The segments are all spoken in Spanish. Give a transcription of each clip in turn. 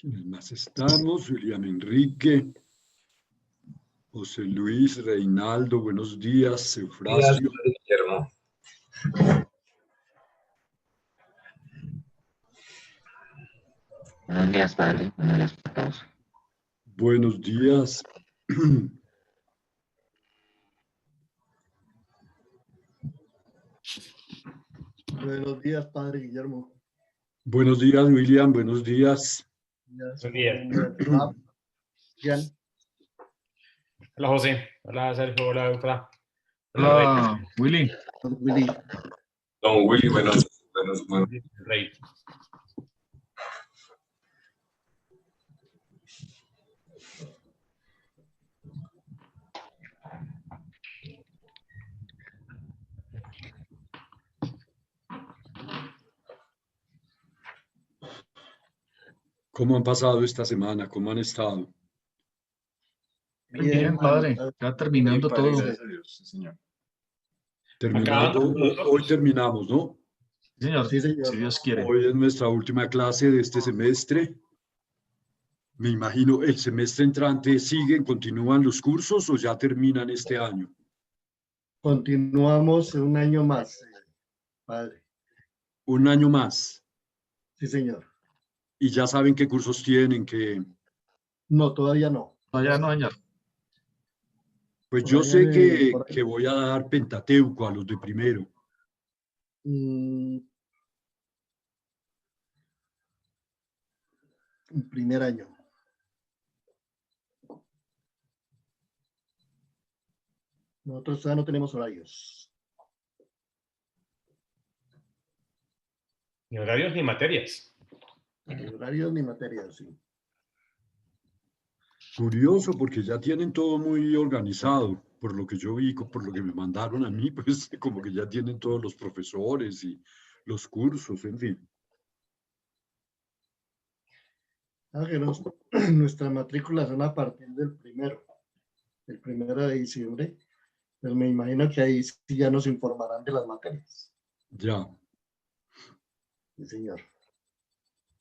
¿Quiénes más estamos? William Enrique, José Luis, Reinaldo, buenos días, Eufrasio. Guillermo. Buenos días, padre. Buenos días a todos. Buenos días. Buenos días, padre Guillermo. Buenos días, William, buenos días. Buenos días. Bien. Hola, José. Hola, Sergio. Hola, Eufra. Hola, Willy. Willy. Don Willy, buenos. Rey. ¿Cómo han pasado esta semana? ¿Cómo han estado? Bien, padre. Ya terminando Bien, padre, todo. gracias a Dios, sí, señor. Terminando, hoy terminamos, ¿no? Sí, señor. Sí, señor. Si Dios quiere. Hoy es nuestra última clase de este semestre. Me imagino, ¿el semestre entrante continúan los cursos o ya terminan este año? Continuamos un año más, padre. Un año más. Sí, señor. Y ya saben qué cursos tienen, que... No, todavía no. Todavía no, señor. Pues Por yo allá sé por ahí. que voy a dar Pentateuco a los de primero. El primer año. Nosotros todavía no tenemos horarios. Ni horarios ni materias. Ni horarios ni materias, sí. Curioso, porque ya tienen todo muy organizado, por lo que yo vi, por lo que me mandaron a mí, pues como que ya tienen todos los profesores y los cursos, en fin. Nuestras matrículas son a partir del primero de diciembre. Pues me imagino que ahí sí ya nos informarán de las materias. Ya. Sí, señor.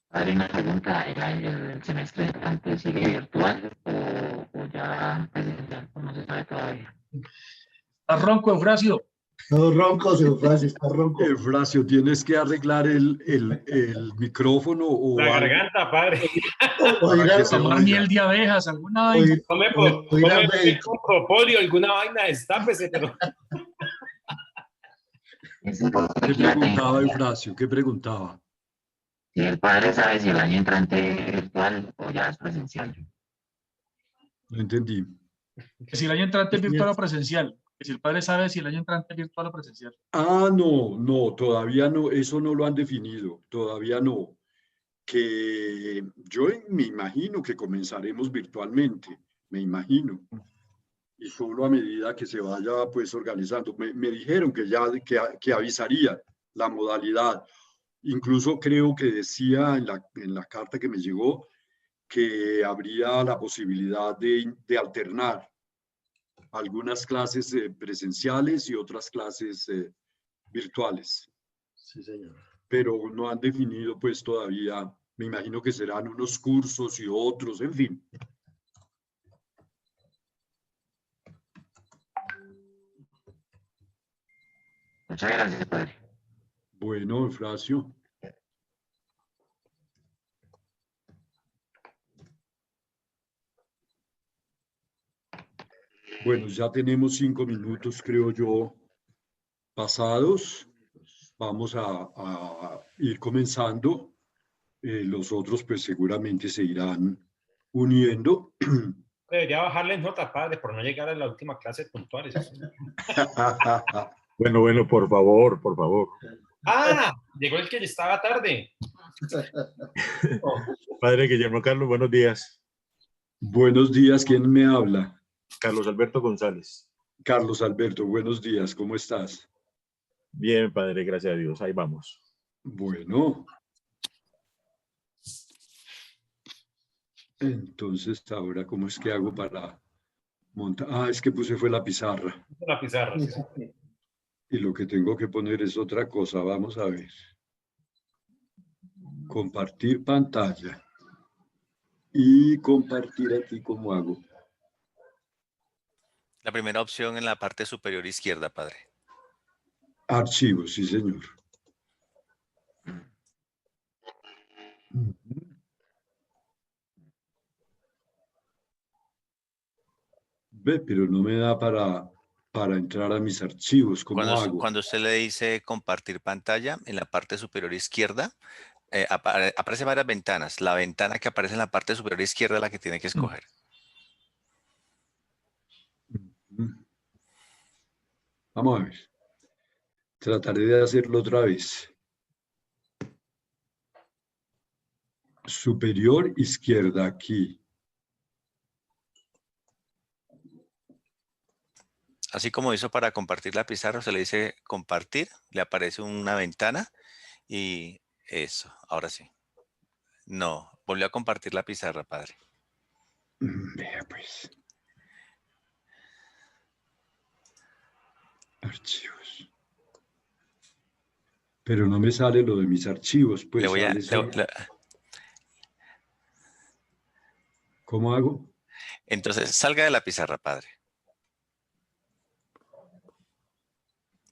Padre, una pregunta. ¿El semestre antes sigue virtual o ya presencial? O no se sabe todavía. ¿Estás ronco, Eufrasio? No, ronco, Eufrasio, está ronco. Eufrasio, ¿tienes que arreglar el micrófono o La algo garganta, padre. para que se Tomar oiga? miel de abejas, alguna vaina. Come propolis, alguna vaina, destápese, pero... ¿Qué preguntaba Eufrasio? ¿Qué preguntaba? Si el padre sabe si el año entrante es virtual o ya es presencial. No entendí. Que si el año entrante es virtual o presencial. Que si el padre sabe si el año entrante es virtual o presencial. Ah, no, todavía no, eso no lo han definido, todavía no. Que yo me imagino que comenzaremos virtualmente, me imagino. Y solo a medida que se vaya pues organizando. Me dijeron que ya que avisaría la modalidad. Incluso creo que decía en la carta que me llegó que habría la posibilidad de alternar algunas clases presenciales y otras clases virtuales. Sí, señor. Pero no han definido pues todavía, me imagino que serán unos cursos y otros, en fin. Muchas gracias, padre. Bueno, Eufrasio. Bueno, ya tenemos 5 minutos, creo yo, pasados. Vamos a ir comenzando. Los otros, pues seguramente se irán uniendo. Debería bajarle notas, padre, por no llegar a la última clase puntuales. Bueno, por favor, por favor. ¡Ah! Llegó el que ya estaba tarde. Padre Guillermo Carlos, buenos días. Buenos días, ¿quién me habla? Carlos Alberto González. Carlos Alberto, buenos días, ¿cómo estás? Bien, padre, gracias a Dios, ahí vamos. Bueno. Entonces, ahora, ¿cómo es que hago para montar? Ah, es que puse fue la pizarra. La pizarra, sí. Y lo que tengo que poner es otra cosa. Vamos a ver. Compartir pantalla. Y compartir aquí, ¿cómo hago? La primera opción en la parte superior izquierda, padre. Archivos, sí, señor. Ve, pero no me da para entrar a mis archivos. ¿Cómo hago? Cuando usted le dice compartir pantalla, en la parte superior izquierda, aparecen varias ventanas. La ventana que aparece en la parte superior izquierda es la que tiene que escoger. Vamos a ver. Trataré de hacerlo otra vez. Superior izquierda aquí. Así como hizo para compartir la pizarra, se le dice compartir, le aparece una ventana y eso, ahora sí. No, volvió a compartir la pizarra, padre. Vea pues. Archivos. Pero no me sale lo de mis archivos, pues. Le voy a, ¿Cómo hago? Entonces, salga de la pizarra, padre.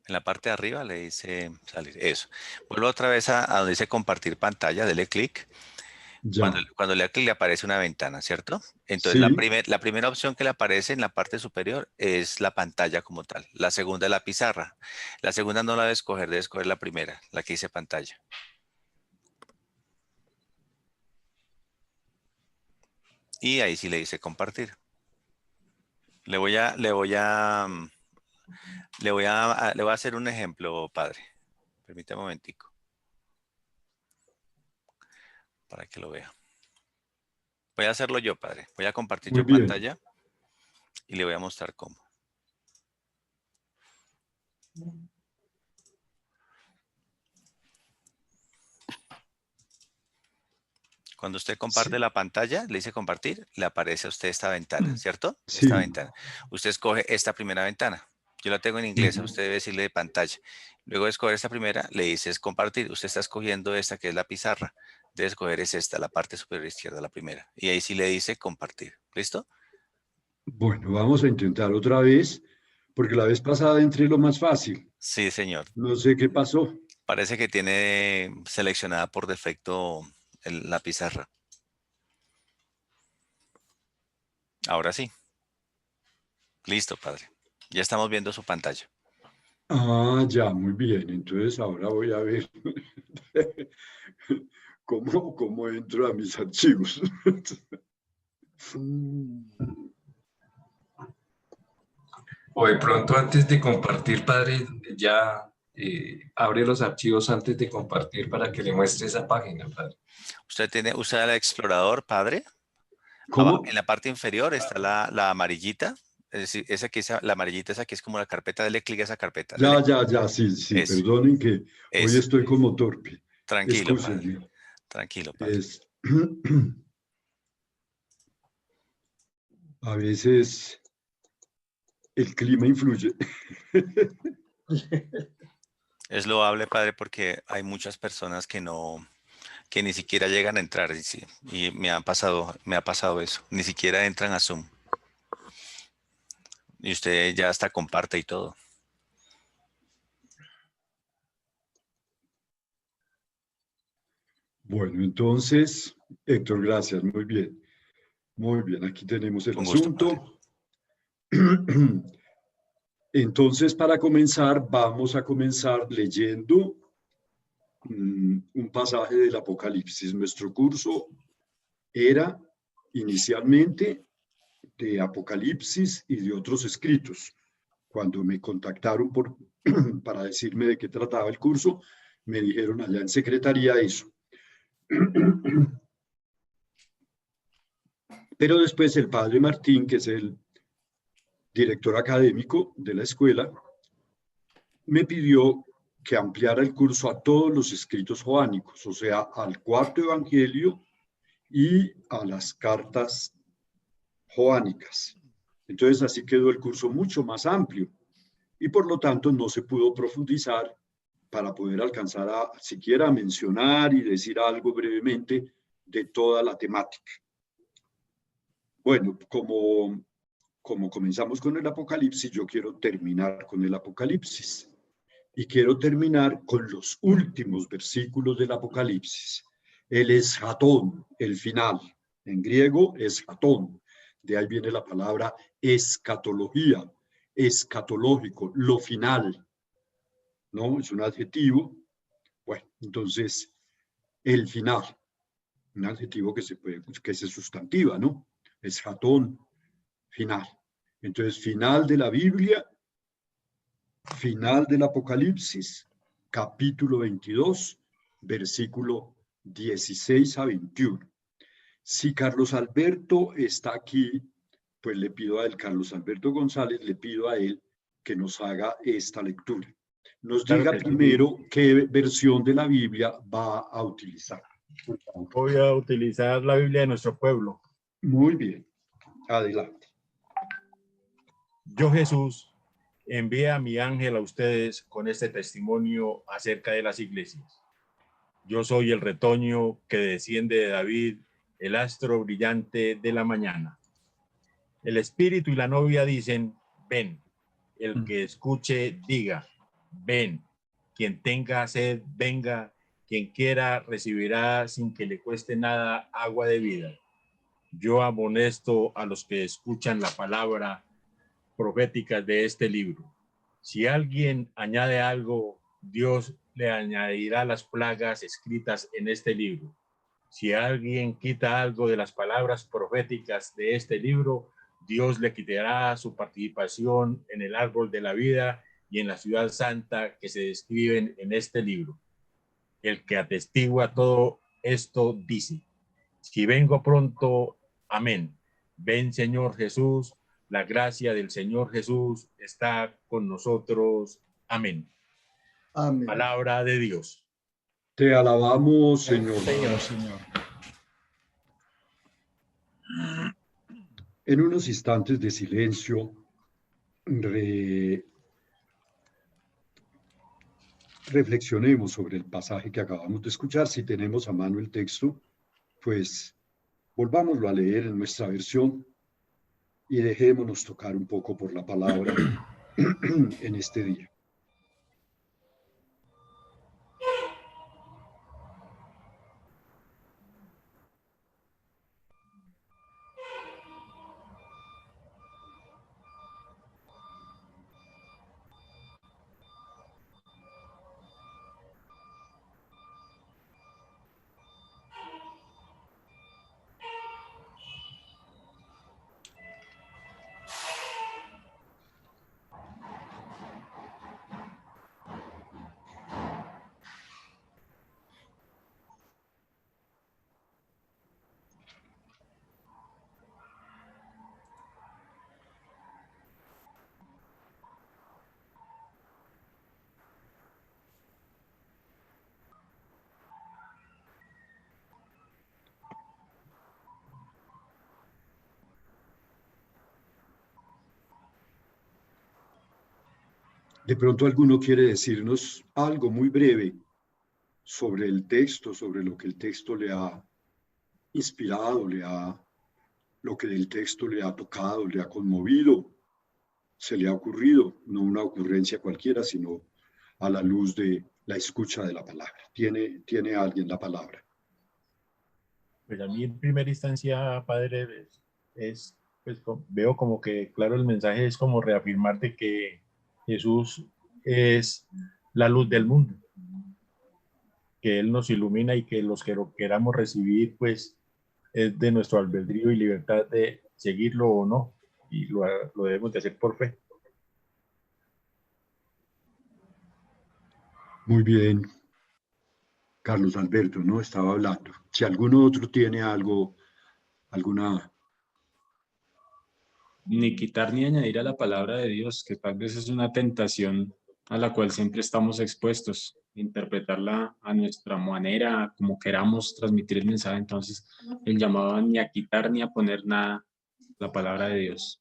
En la parte de arriba le dice salir. Eso. Vuelvo otra vez a donde dice compartir pantalla, dele clic. Ya. Cuando le da clic le aparece una ventana, ¿cierto? Entonces Sí. la primera opción que le aparece en la parte superior es la pantalla como tal. La segunda es la pizarra. La segunda no la debe escoger la primera, la que dice pantalla. Y ahí sí le dice compartir. Le voy a hacer un ejemplo, padre. Permítame un momentico. Para que lo vea. Voy a hacerlo yo, padre. Voy a compartir Muy yo bien. pantalla y le voy a mostrar cómo. Cuando usted comparte la pantalla, le dice compartir, le aparece a usted esta ventana, ¿cierto? Sí. Esta ventana. Usted escoge esta primera ventana. Yo la tengo en inglés, usted debe decirle de pantalla. Luego de escoger esta primera, le dices compartir. Usted está escogiendo esta que es la pizarra. Debe escoger es esta, la parte superior izquierda, la primera. Y ahí sí le dice compartir. ¿Listo? Bueno, vamos a intentar otra vez, porque la vez pasada entré lo más fácil. Sí, señor. No sé qué pasó. Parece que tiene seleccionada por defecto la pizarra. Ahora sí. Listo, padre. Ya estamos viendo su pantalla. Ah, ya, muy bien. Entonces ahora voy a ver cómo entro a mis archivos. O de pronto antes de compartir, padre, ya abre los archivos antes de compartir para que le muestre esa página, padre. ¿Usa el explorador, padre? ¿Cómo? En la parte inferior está la amarillita. Es decir, la amarillita esa que es como la carpeta. Dele clic a esa carpeta. Ya, sí. Eso. Perdonen que hoy Eso. estoy como torpe. Tranquilo, padre. Excúsenme. Tranquilo, padre. A veces el clima influye. Es loable, padre, porque hay muchas personas que ni siquiera llegan a entrar. Y me ha pasado eso. Ni siquiera entran a Zoom. Y usted ya hasta comparte y todo. Bueno, entonces, Héctor, gracias. Muy bien. Muy bien, aquí tenemos el Con gusto, asunto. Entonces, para comenzar, vamos a comenzar leyendo un pasaje del Apocalipsis. Nuestro curso era inicialmente de Apocalipsis y de otros escritos. Cuando me contactaron para decirme de qué trataba el curso, me dijeron allá en secretaría eso. Pero después el padre Martín, que es el director académico de la escuela, me pidió que ampliara el curso a todos los escritos joánicos, o sea, al cuarto evangelio y a las cartas joánicas. Entonces así quedó el curso mucho más amplio y por lo tanto no se pudo profundizar para poder alcanzar a siquiera mencionar y decir algo brevemente de toda la temática. Bueno, como comenzamos con el Apocalipsis, yo quiero terminar con el Apocalipsis. Y quiero terminar con los últimos versículos del Apocalipsis. El eschatón, el final. En griego, eschatón. De ahí viene la palabra escatología, escatológico, lo final. ¿No? Es un adjetivo. Bueno, entonces, el final. Un adjetivo que se sustantiva, ¿no? Eschatón, final. Entonces, final de la Biblia, final del Apocalipsis, capítulo 22, versículo 16 a 21. Si Carlos Alberto está aquí, pues le pido a él, Carlos Alberto González, le pido a él que nos haga esta lectura. Nos diga primero qué versión de la Biblia va a utilizar. Voy a utilizar la Biblia de nuestro pueblo. Muy bien, adelante. Yo, Jesús, envié a mi ángel a ustedes con este testimonio acerca de las iglesias. Yo soy el retoño que desciende de David, el astro brillante de la mañana. El espíritu y la novia dicen, ven. El que escuche, diga, ven. Quien tenga sed, venga. Quien quiera, recibirá sin que le cueste nada agua de vida. Yo amonesto a los que escuchan la palabra profética de este libro. Si alguien añade algo, Dios le añadirá las plagas escritas en este libro. Si alguien quita algo de las palabras proféticas de este libro, Dios le quitará su participación en el árbol de la vida y en la ciudad santa que se describen en este libro. El que atestigua todo esto dice, si vengo pronto, amén. Ven, Señor Jesús, la gracia del Señor Jesús está con nosotros. Amén. Amén. Palabra de Dios. Te alabamos, Señor. Señor. En unos instantes de silencio, reflexionemos sobre el pasaje que acabamos de escuchar. Si tenemos a mano el texto, pues volvámoslo a leer en nuestra versión y dejémonos tocar un poco por la palabra en este día. De pronto alguno quiere decirnos algo muy breve sobre el texto, sobre lo que el texto le ha inspirado, lo que del texto le ha tocado, le ha conmovido, se le ha ocurrido, no una ocurrencia cualquiera, sino a la luz de la escucha de la palabra. ¿Tiene alguien la palabra? Pues a mí en primera instancia, Padre, pues veo como que, claro, el mensaje es como reafirmarte que Jesús es la luz del mundo, que Él nos ilumina y que los que lo queramos recibir, pues es de nuestro albedrío y libertad de seguirlo o no, y lo debemos de hacer por fe. Muy bien. Carlos Alberto, ¿no? Estaba hablando. Si alguno otro tiene algo, alguna... Ni quitar ni añadir a la palabra de Dios, que tal vez es una tentación a la cual siempre estamos expuestos, interpretarla a nuestra manera, como queramos transmitir el mensaje. Entonces, el llamado ni a quitar ni a poner nada, la palabra de Dios.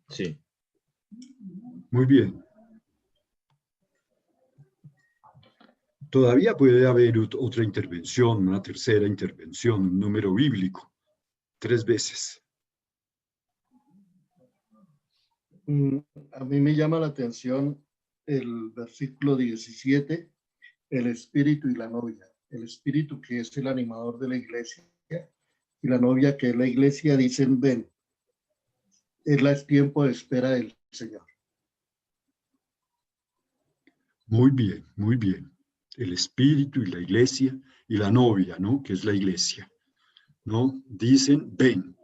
Sí. Muy bien. Todavía puede haber otra intervención, una tercera intervención, un número bíblico, 3 veces. A mí me llama la atención el versículo 17, el espíritu y la novia. El espíritu, que es el animador de la iglesia, y la novia, que es la iglesia, dicen: ven. Es tiempo de espera del Señor. Muy bien, muy bien. El espíritu y la iglesia y la novia, ¿no? Que es la iglesia, ¿no? Dicen: ven.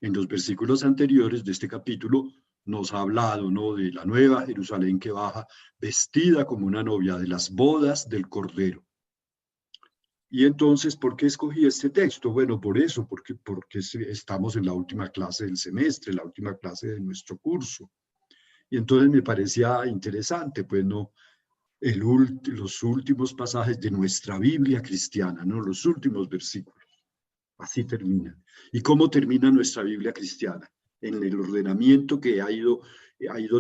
En los versículos anteriores de este capítulo nos ha hablado, ¿no? De la nueva Jerusalén que baja vestida como una novia, de las bodas del Cordero. Y entonces, ¿por qué escogí este texto? Bueno, por eso, porque estamos en la última clase del semestre, la última clase de nuestro curso. Y entonces me parecía interesante, pues, ¿no? Los últimos pasajes de nuestra Biblia cristiana, ¿no? Los últimos versículos. Así terminan. ¿Y cómo termina nuestra Biblia cristiana? En el ordenamiento que ha ido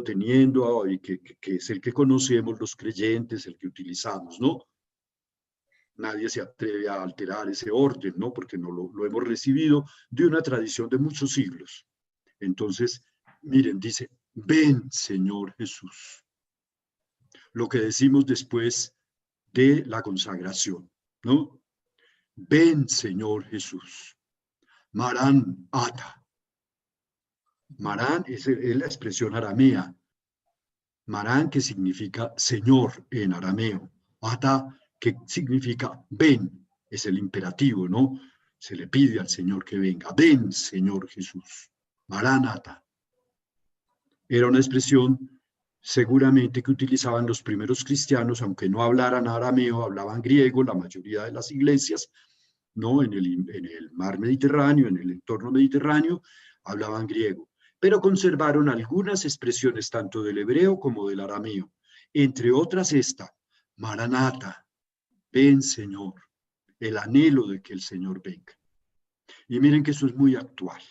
teniendo y que es el que conocemos los creyentes, el que utilizamos, ¿no? Nadie se atreve a alterar ese orden, ¿no? Porque no lo hemos recibido de una tradición de muchos siglos. Entonces, miren, dice: ven, Señor Jesús. Lo que decimos después de la consagración, ¿no? Ven, Señor Jesús. Marán ata. Marán es la expresión aramea. Marán, que significa Señor en arameo. Ata, que significa ven, es el imperativo, ¿no? Se le pide al Señor que venga. Ven, Señor Jesús. Maránata. Era una expresión seguramente que utilizaban los primeros cristianos, aunque no hablaran arameo, hablaban griego, la mayoría de las iglesias, ¿no? En el mar Mediterráneo, en el entorno mediterráneo, hablaban griego. Pero conservaron algunas expresiones tanto del hebreo como del arameo. Entre otras esta: Maranata. Ven, Señor, el anhelo de que el Señor venga. Y miren que eso es muy actual.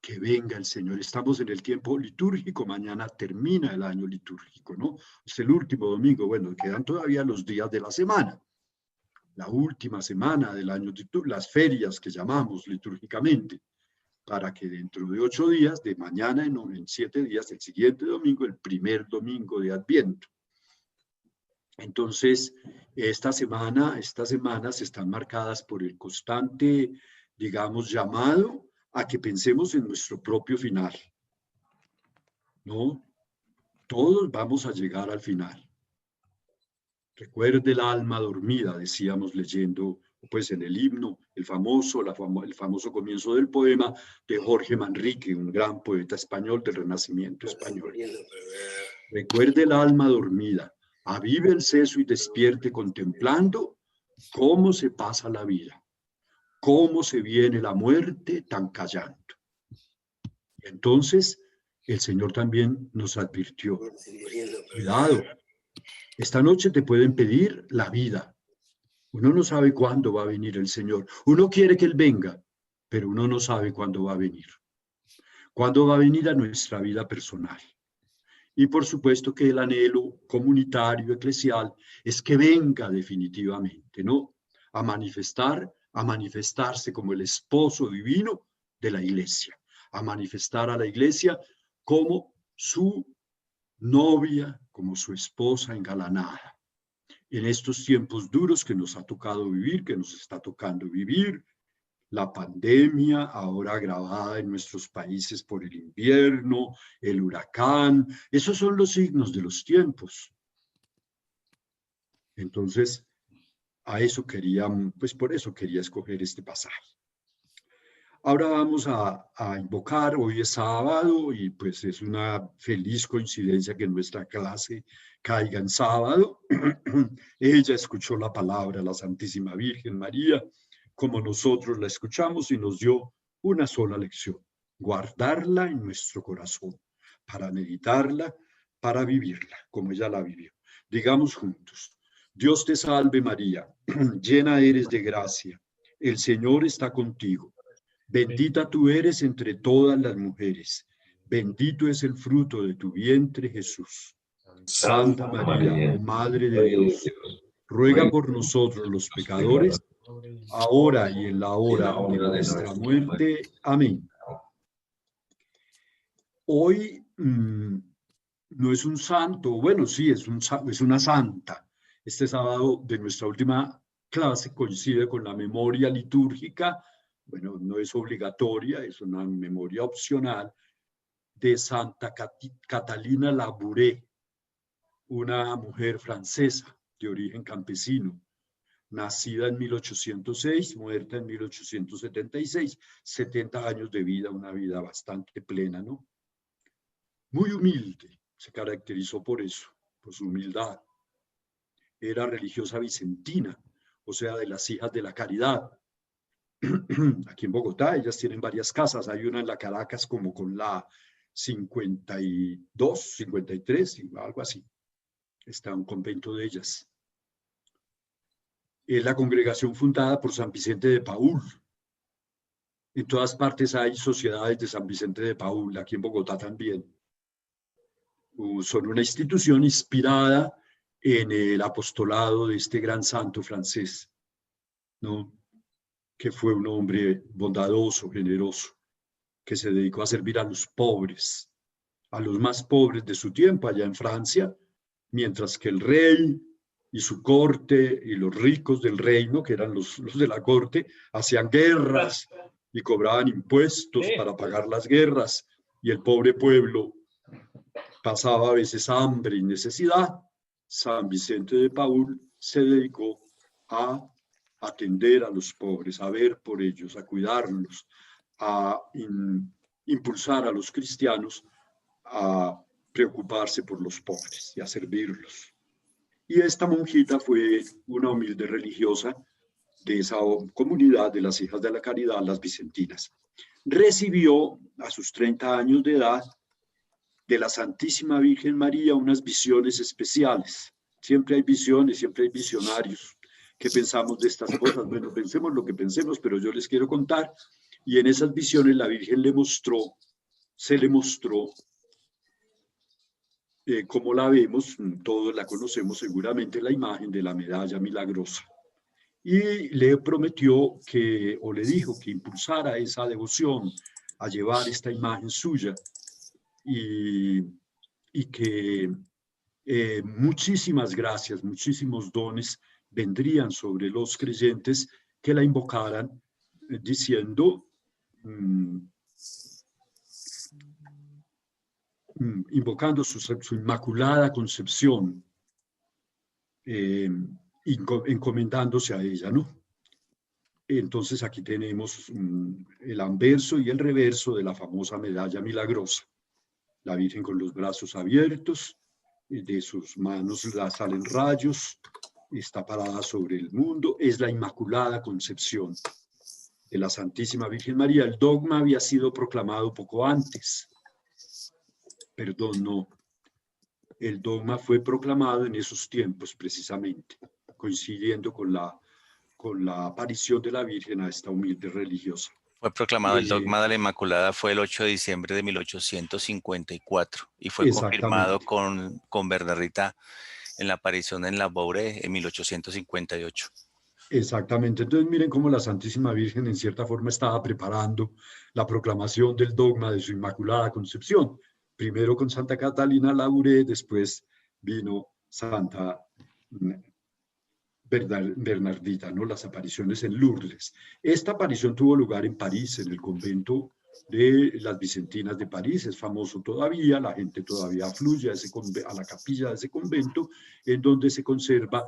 Que venga el Señor. Estamos en el tiempo litúrgico, mañana termina el año litúrgico, ¿no? Es el último domingo, bueno, quedan todavía los días de la semana. La última semana del año, las ferias que llamamos litúrgicamente, para que dentro de 8 días, de mañana en 7 días, el siguiente domingo, el primer domingo de Adviento. Entonces, estas semanas están marcadas por el constante, digamos, llamado a que pensemos en nuestro propio final, ¿no? Todos vamos a llegar al final. Recuerde el alma dormida, decíamos leyendo, pues, en el himno, el famoso comienzo del poema de Jorge Manrique, un gran poeta español del Renacimiento español. Recuerde el alma dormida. Avive el seso y despierte contemplando cómo se pasa la vida, cómo se viene la muerte tan callando. Entonces, el Señor también nos advirtió: cuidado, esta noche te pueden pedir la vida. Uno no sabe cuándo va a venir el Señor. Uno quiere que Él venga, pero uno no sabe cuándo va a venir. Cuándo va a venir a nuestra vida personal. Y por supuesto que el anhelo comunitario, eclesial, es que venga definitivamente, ¿no? A manifestarse como el esposo divino de la iglesia, a manifestar a la iglesia como su novia, como su esposa engalanada. En estos tiempos duros que nos ha tocado vivir, que nos está tocando vivir, la pandemia, ahora agravada en nuestros países por el invierno, el huracán, esos son los signos de los tiempos. Entonces, por eso quería escoger este pasaje. Ahora vamos a invocar, hoy es sábado y pues es una feliz coincidencia que nuestra clase caiga en sábado. Ella escuchó la palabra, la Santísima Virgen María, como nosotros la escuchamos, y nos dio una sola lección: guardarla en nuestro corazón, para meditarla, para vivirla, como ella la vivió. Digamos juntos: Dios te salve María, llena eres de gracia, el Señor está contigo. Bendita tú eres entre todas las mujeres, bendito es el fruto de tu vientre, Jesús. Santa María, Madre de Dios, ruega por nosotros los pecadores, ahora y en la hora de nuestra muerte. Amén. Hoy no es un santo, bueno, sí, es una santa. Este sábado de nuestra última clase coincide con la memoria litúrgica, bueno, no es obligatoria, es una memoria opcional, de Santa Catalina Labouré, una mujer francesa de origen campesino, nacida en 1806, muerta en 1876, 70 años de vida, una vida bastante plena, ¿no? Muy humilde, se caracterizó por eso, por su humildad. Era religiosa vicentina, o sea, de las hijas de la caridad. Aquí en Bogotá, ellas tienen varias casas, hay una en la Caracas como con la 52, 53, algo así. Está un convento de ellas. Es la congregación fundada por San Vicente de Paúl. En todas partes hay sociedades de San Vicente de Paúl, aquí en Bogotá también. Son una institución inspirada en el apostolado de este gran santo francés, ¿no? Que fue un hombre bondadoso, generoso, que se dedicó a servir a los pobres, a los más pobres de su tiempo allá en Francia, mientras que el rey y su corte y los ricos del reino, que eran los de la corte, hacían guerras y cobraban impuestos para pagar las guerras, y el pobre pueblo pasaba a veces hambre y necesidad. San Vicente de Paúl se dedicó a atender a los pobres, a ver por ellos, a cuidarlos, a impulsar a los cristianos a preocuparse por los pobres y a servirlos. Y esta monjita fue una humilde religiosa de esa comunidad de las Hijas de la Caridad, las vicentinas. Recibió a sus 30 años de edad de la Santísima Virgen María unas visiones especiales. Siempre hay visiones, siempre hay visionarios. ¿Qué pensamos de estas cosas? Bueno, pensemos lo que pensemos, pero yo les quiero contar. Y en esas visiones la Virgen se le mostró, como la vemos, todos la conocemos seguramente, la imagen de la medalla milagrosa. Y le prometió que, o le dijo que impulsara esa devoción a llevar esta imagen suya y que muchísimas gracias, muchísimos dones vendrían sobre los creyentes que la invocaran diciendo, invocando su inmaculada concepción, encomendándose a ella, ¿no? Entonces aquí tenemos el anverso y el reverso de la famosa medalla milagrosa. La Virgen con los brazos abiertos, de sus manos salen rayos, está parada sobre el mundo, es la Inmaculada Concepción de la Santísima Virgen María. El dogma había sido proclamado poco antes. Perdón, no. El dogma fue proclamado en esos tiempos precisamente, coincidiendo con la aparición de la Virgen a esta humilde religiosa. Fue proclamado el dogma de la Inmaculada, fue el 8 de diciembre de 1854 y fue confirmado con Bernardita en la aparición en la Bouré en 1858. Exactamente. Entonces miren cómo la Santísima Virgen en cierta forma estaba preparando la proclamación del dogma de su Inmaculada Concepción. Primero con Santa Catalina Labouré, después vino Santa Bernardita, ¿no? Las apariciones en Lourdes. Esta aparición tuvo lugar en París, en el convento de las Vicentinas de París, es famoso todavía, la gente todavía fluye a la capilla de ese convento, en donde se conserva,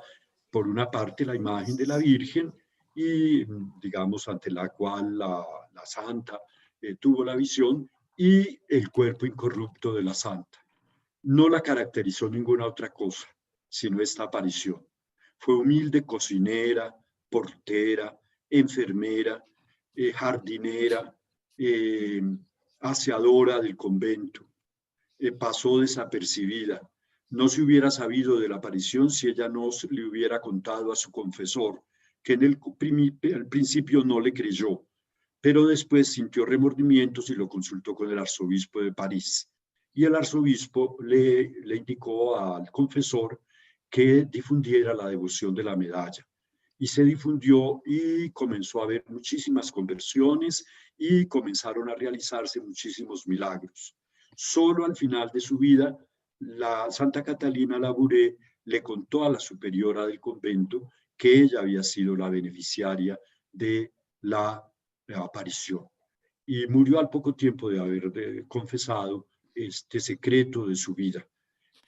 por una parte, la imagen de la Virgen y, digamos, ante la cual la santa tuvo la visión, y el cuerpo incorrupto de la santa. No la caracterizó ninguna otra cosa, sino esta aparición. Fue humilde cocinera, portera, enfermera, jardinera, aseadora del convento. Pasó desapercibida. No se hubiera sabido de la aparición si ella no le hubiera contado a su confesor, que en el principio no le creyó, pero después sintió remordimientos y lo consultó con el arzobispo de París. Y el arzobispo le indicó al confesor que difundiera la devoción de la medalla. Y se difundió y comenzó a haber muchísimas conversiones y comenzaron a realizarse muchísimos milagros. Solo al final de su vida, la Santa Catalina Labouré le contó a la superiora del convento que ella había sido la beneficiaria de la aparición. Y murió al poco tiempo de haber confesado este secreto de su vida.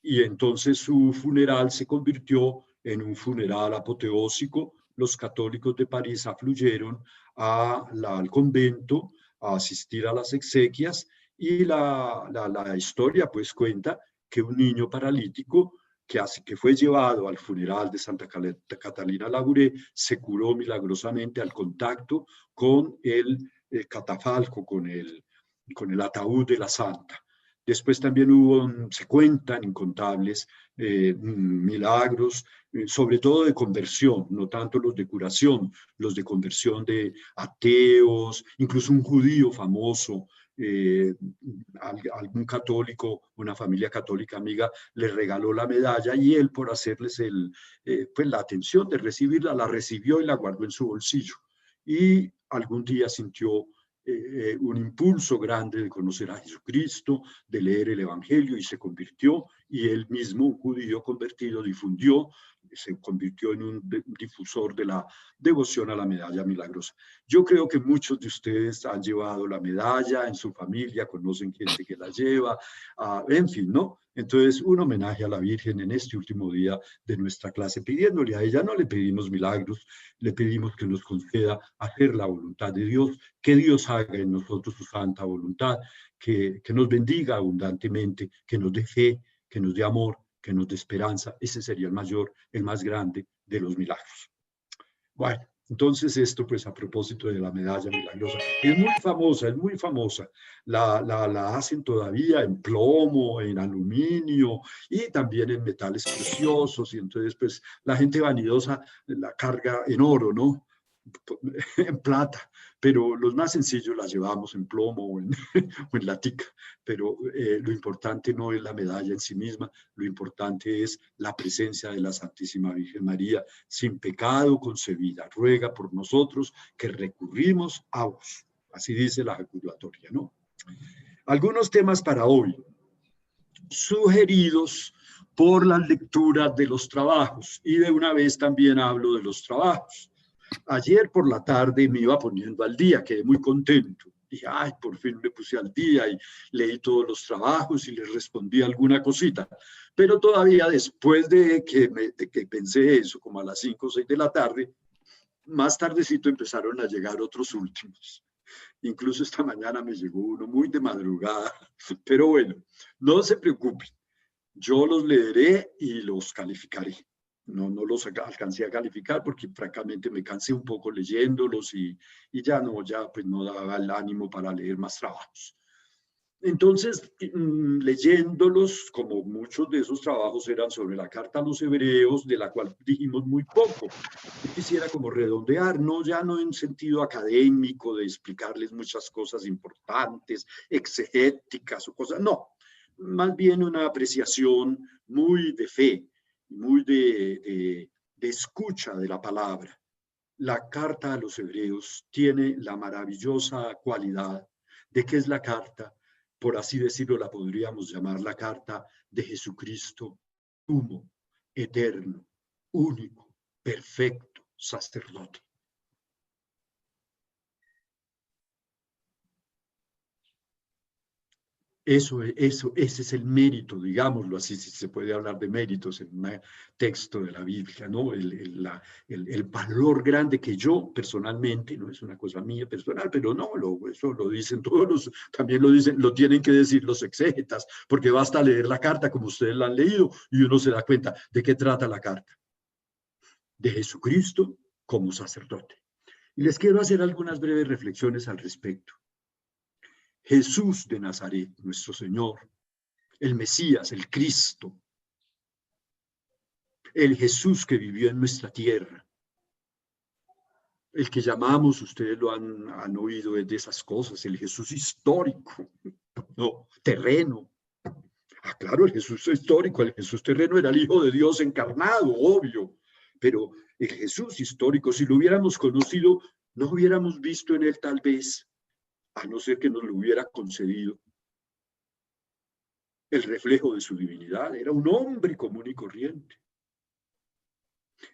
Y entonces su funeral se convirtió en un funeral apoteósico. Los católicos de París afluyeron al convento a asistir a las exequias, y la historia pues cuenta que un niño paralítico que fue llevado al funeral de Santa Catalina Labouré se curó milagrosamente al contacto con el catafalco, con el ataúd de la santa. Después también se cuentan incontables milagros, sobre todo de conversión, no tanto los de curación, los de conversión de ateos, incluso un judío famoso, algún católico, una familia católica amiga, le regaló la medalla y él, por hacerles pues la atención de recibirla, la recibió y la guardó en su bolsillo. Y algún día sintió un impulso grande de conocer a Jesucristo, de leer el Evangelio, y se convirtió, y él mismo, un judío convertido, se convirtió en un difusor de la devoción a la medalla milagrosa. Yo creo que muchos de ustedes han llevado la medalla en su familia, conocen gente que la lleva, en fin, ¿no? Entonces, un homenaje a la Virgen en este último día de nuestra clase, pidiéndole a ella. No le pedimos milagros, le pedimos que nos conceda hacer la voluntad de Dios, que Dios haga en nosotros su santa voluntad, que nos bendiga abundantemente, que nos dé fe, que nos dé amor, que nos dé esperanza. Ese sería el mayor, el más grande de los milagros. Bueno, entonces esto pues a propósito de la medalla milagrosa. Es muy famosa. La hacen todavía en plomo, en aluminio y también en metales preciosos, y entonces pues la gente vanidosa la carga en oro, ¿no? En plata, pero los más sencillos las llevamos en plomo o en latica, pero lo importante no es la medalla en sí misma, lo importante es la presencia de la Santísima Virgen María, sin pecado concebida. Ruega por nosotros que recurrimos a vos. Así dice la ejaculatoria, ¿no? Algunos temas para hoy, sugeridos por las lecturas de los trabajos, y de una vez también hablo de los trabajos. Ayer por la tarde me iba poniendo al día, quedé muy contento. Dije, ay, por fin me puse al día y leí todos los trabajos y les respondí alguna cosita. Pero todavía después de que pensé eso, como a las 5 o 6 de la tarde, más tardecito empezaron a llegar otros últimos. Incluso esta mañana me llegó uno muy de madrugada. Pero bueno, no se preocupen. Yo los leeré y los calificaré. No los alcancé a calificar porque francamente me cansé un poco leyéndolos y ya pues no daba el ánimo para leer más trabajos. Entonces, leyéndolos, como muchos de esos trabajos eran sobre la carta a los hebreos, de la cual dijimos muy poco, yo quisiera como redondear, ya no en sentido académico de explicarles muchas cosas importantes, exegéticas o cosas, no, más bien una apreciación muy de fe, muy de escucha de la palabra. La carta a los hebreos tiene la maravillosa cualidad de que es la carta, por así decirlo, la podríamos llamar la carta de Jesucristo, sumo, eterno, único, perfecto, sacerdote. Ese es el mérito, digámoslo así, si se puede hablar de méritos en un texto de la Biblia, ¿no? El valor grande que yo personalmente, no es una cosa mía personal, pero no, eso lo dicen todos, también lo tienen que decir los exégetas, porque basta leer la carta como ustedes la han leído y uno se da cuenta de qué trata la carta. De Jesucristo como sacerdote. Y les quiero hacer algunas breves reflexiones al respecto. Jesús de Nazaret, nuestro Señor, el Mesías, el Cristo, el Jesús que vivió en nuestra tierra, el que llamamos, ustedes lo han oído de esas cosas, el Jesús histórico, no, terreno. Claro, el Jesús histórico, el Jesús terreno era el Hijo de Dios encarnado, obvio, pero el Jesús histórico, si lo hubiéramos conocido, no hubiéramos visto en él tal vez, a no ser que nos lo hubiera concedido, el reflejo de su divinidad, era un hombre común y corriente.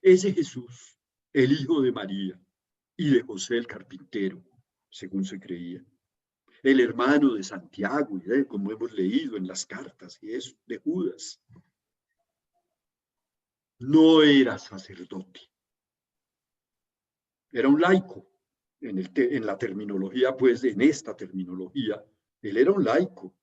Ese Jesús, el hijo de María y de José el carpintero, según se creía, el hermano de Santiago, y como hemos leído en las cartas, y eso, de Judas, no era sacerdote, era un laico. En la terminología, pues, en esta terminología, él era un laico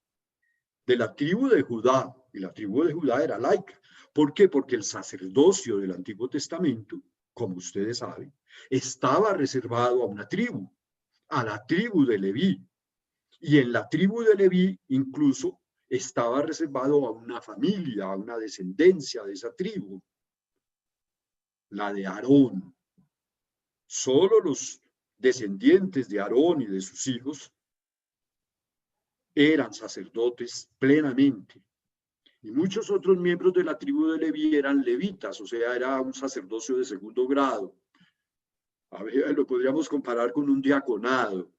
de la tribu de Judá, y la tribu de Judá era laica. ¿Por qué? Porque el sacerdocio del Antiguo Testamento, como ustedes saben, estaba reservado a una tribu, a la tribu de Leví, y en la tribu de Leví incluso estaba reservado a una familia, a una descendencia de esa tribu, la de Aarón. Solo los descendientes de Aarón y de sus hijos eran sacerdotes plenamente. Y muchos otros miembros de la tribu de Leví eran levitas, o sea, era un sacerdocio de segundo grado. A ver, lo podríamos comparar con un diaconado.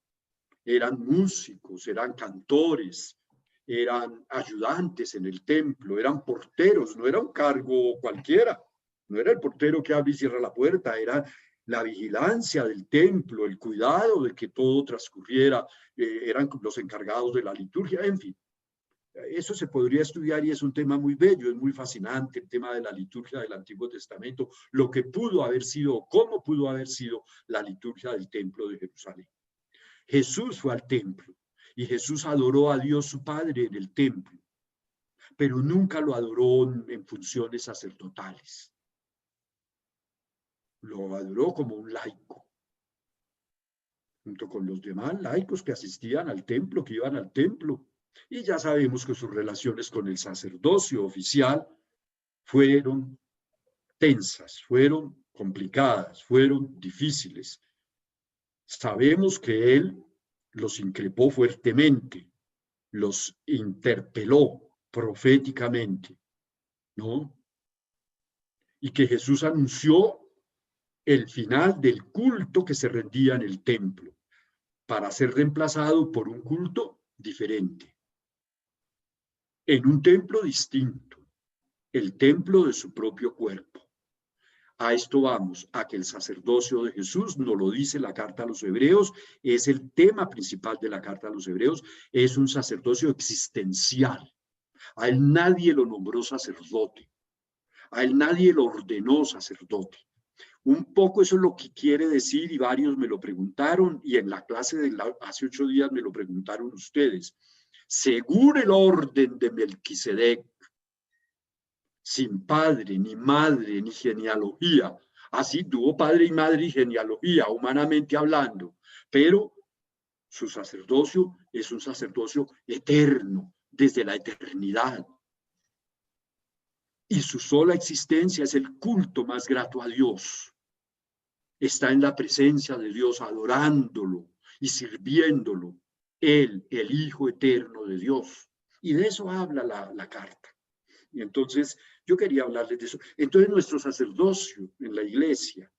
Eran músicos, eran cantores, eran ayudantes en el templo, eran porteros, no era un cargo cualquiera. No era el portero que abre y cierra la puerta, era la vigilancia del templo, el cuidado de que todo transcurriera, eran los encargados de la liturgia, en fin. Eso se podría estudiar y es un tema muy bello, es muy fascinante el tema de la liturgia del Antiguo Testamento, lo que pudo haber sido, cómo pudo haber sido la liturgia del templo de Jerusalén. Jesús fue al templo y Jesús adoró a Dios su Padre en el templo, pero nunca lo adoró en funciones sacerdotales. Lo adoró como un laico, junto con los demás laicos que asistían al templo, que iban al templo. Y ya sabemos que sus relaciones con el sacerdocio oficial fueron tensas, fueron complicadas, fueron difíciles. Sabemos que él los increpó fuertemente, los interpeló proféticamente, ¿no? Y que Jesús anunció el final del culto que se rendía en el templo para ser reemplazado por un culto diferente, en un templo distinto, el templo de su propio cuerpo. A esto vamos, a que el sacerdocio de Jesús, nos lo dice la carta a los Hebreos, es el tema principal de la carta a los Hebreos, es un sacerdocio existencial. A él nadie lo nombró sacerdote, a él nadie lo ordenó sacerdote. Un poco eso es lo que quiere decir, y varios me lo preguntaron, y en la clase de hace 8 días me lo preguntaron ustedes. Según el orden de Melquisedec, sin padre, ni madre, ni genealogía, así tuvo padre y madre y genealogía, humanamente hablando, pero su sacerdocio es un sacerdocio eterno, desde la eternidad. Y su sola existencia es el culto más grato a Dios. Está en la presencia de Dios, adorándolo y sirviéndolo, Él, el Hijo eterno de Dios. Y de eso habla la carta. Y entonces yo quería hablarles de eso. Entonces nuestro sacerdocio en la iglesia,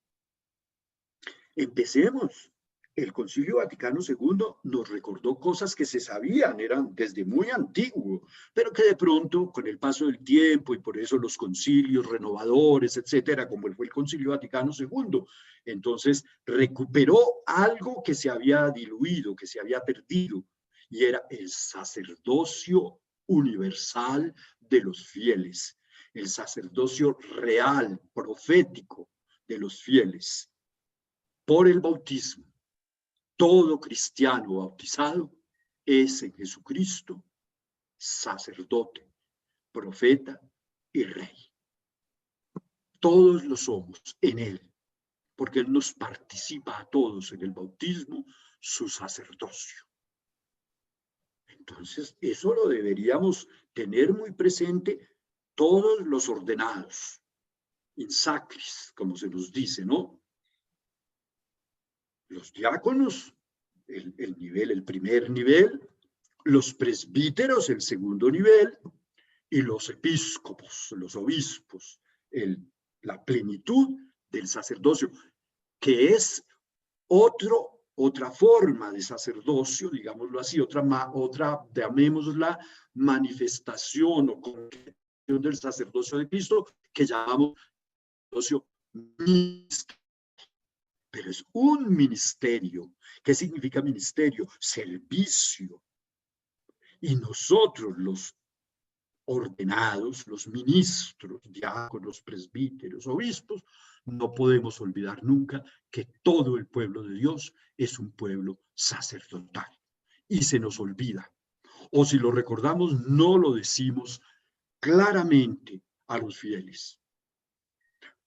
empecemos. El Concilio Vaticano II nos recordó cosas que se sabían, eran desde muy antiguo, pero que de pronto, con el paso del tiempo, y por eso los concilios renovadores, etcétera, como fue el Concilio Vaticano II, entonces recuperó algo que se había diluido, que se había perdido, y era el sacerdocio universal de los fieles, el sacerdocio real, profético de los fieles, por el bautismo. Todo cristiano bautizado es en Jesucristo sacerdote, profeta y rey. Todos lo somos en Él, porque Él nos participa a todos en el bautismo, su sacerdocio. Entonces, eso lo deberíamos tener muy presente todos los ordenados, in sacris, como se nos dice, ¿no? Los diáconos, el primer nivel, los presbíteros, el segundo nivel, y los episcopos, los obispos, la plenitud del sacerdocio, que es otro otra forma de sacerdocio, digámoslo así, otra llamémosla manifestación o concreción del sacerdocio de Cristo, que llamamos sacerdocio ministerial. Pero es un ministerio. ¿Qué significa ministerio? Servicio. Y nosotros, los ordenados, los ministros, diáconos, presbíteros, obispos, no podemos olvidar nunca que todo el pueblo de Dios es un pueblo sacerdotal. Y se nos olvida. O si lo recordamos, no lo decimos claramente a los fieles.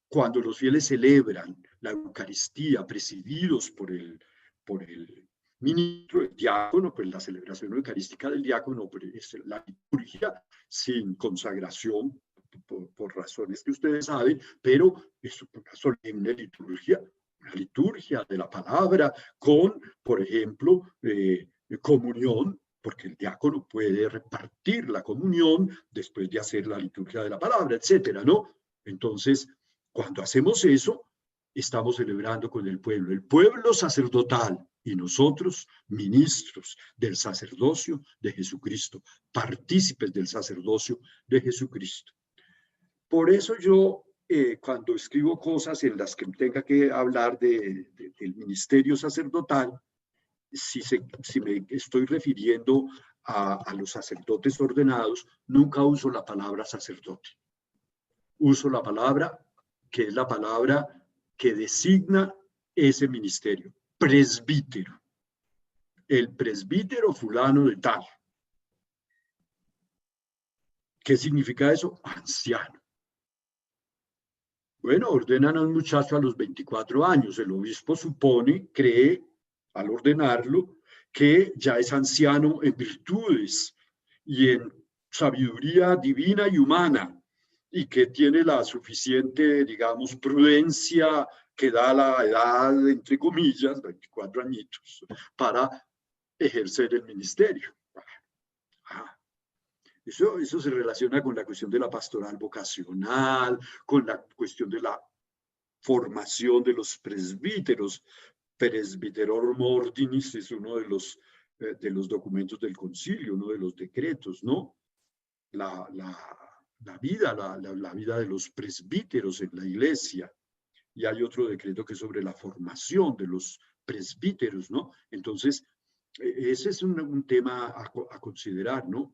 Cuando los fieles celebran la Eucaristía, presididos por el ministro, el diácono, pues la celebración eucarística del diácono, pues es la liturgia sin consagración, por razones que ustedes saben, pero es una solemne liturgia, una liturgia de la palabra con, por ejemplo, comunión, porque el diácono puede repartir la comunión después de hacer la liturgia de la palabra, etcétera, ¿no? Entonces, cuando hacemos eso, estamos celebrando con el pueblo sacerdotal, y nosotros, ministros del sacerdocio de Jesucristo, partícipes del sacerdocio de Jesucristo. Por eso yo, cuando escribo cosas en las que tenga que hablar del ministerio sacerdotal, si me estoy refiriendo a los sacerdotes ordenados, nunca uso la palabra sacerdote. Uso la palabra que es la palabra que designa ese ministerio, presbítero. El presbítero fulano de tal. ¿Qué significa eso? Anciano. Bueno, ordenan a un muchacho a los 24 años. El obispo supone, cree, al ordenarlo, que ya es anciano en virtudes y en sabiduría divina y humana, y que tiene la suficiente, digamos, prudencia que da la edad, entre comillas, 24 añitos, para ejercer el ministerio. Eso se relaciona con la cuestión de la pastoral vocacional, con la cuestión de la formación de los presbíteros. Presbiterorum ordinis es uno de los documentos del concilio, uno de los decretos, ¿no? La vida de los presbíteros en la iglesia. Y hay otro decreto que es sobre la formación de los presbíteros, ¿no? Entonces, ese es un tema a considerar, ¿no?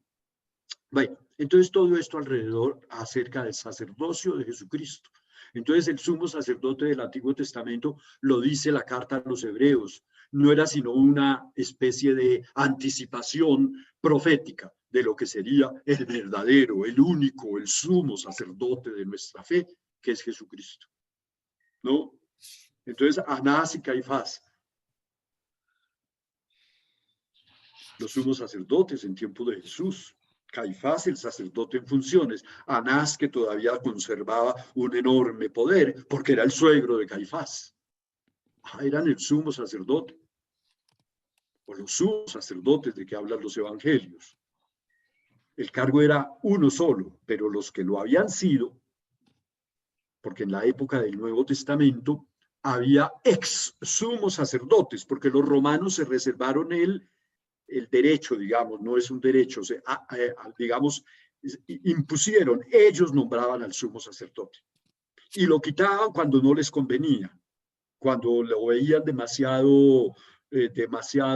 Bueno, entonces todo esto alrededor acerca del sacerdocio de Jesucristo. Entonces el sumo sacerdote del Antiguo Testamento lo dice la carta a los hebreos, no era sino una especie de anticipación profética de lo que sería el verdadero, el único, el sumo sacerdote de nuestra fe, que es Jesucristo, ¿no? Entonces Anás y Caifás, los sumos sacerdotes en tiempo de Jesús. Caifás, el sacerdote en funciones. Anás, que todavía conservaba un enorme poder, porque era el suegro de Caifás. Eran el sumo sacerdote, o los sumos sacerdotes de que hablan los evangelios. El cargo era uno solo, pero los que lo habían sido, porque en la época del Nuevo Testamento había ex sumos sacerdotes, porque los romanos se reservaron el derecho, digamos, no es un derecho, digamos, impusieron, ellos nombraban al sumo sacerdote y lo quitaban cuando no les convenía, cuando lo veían demasiado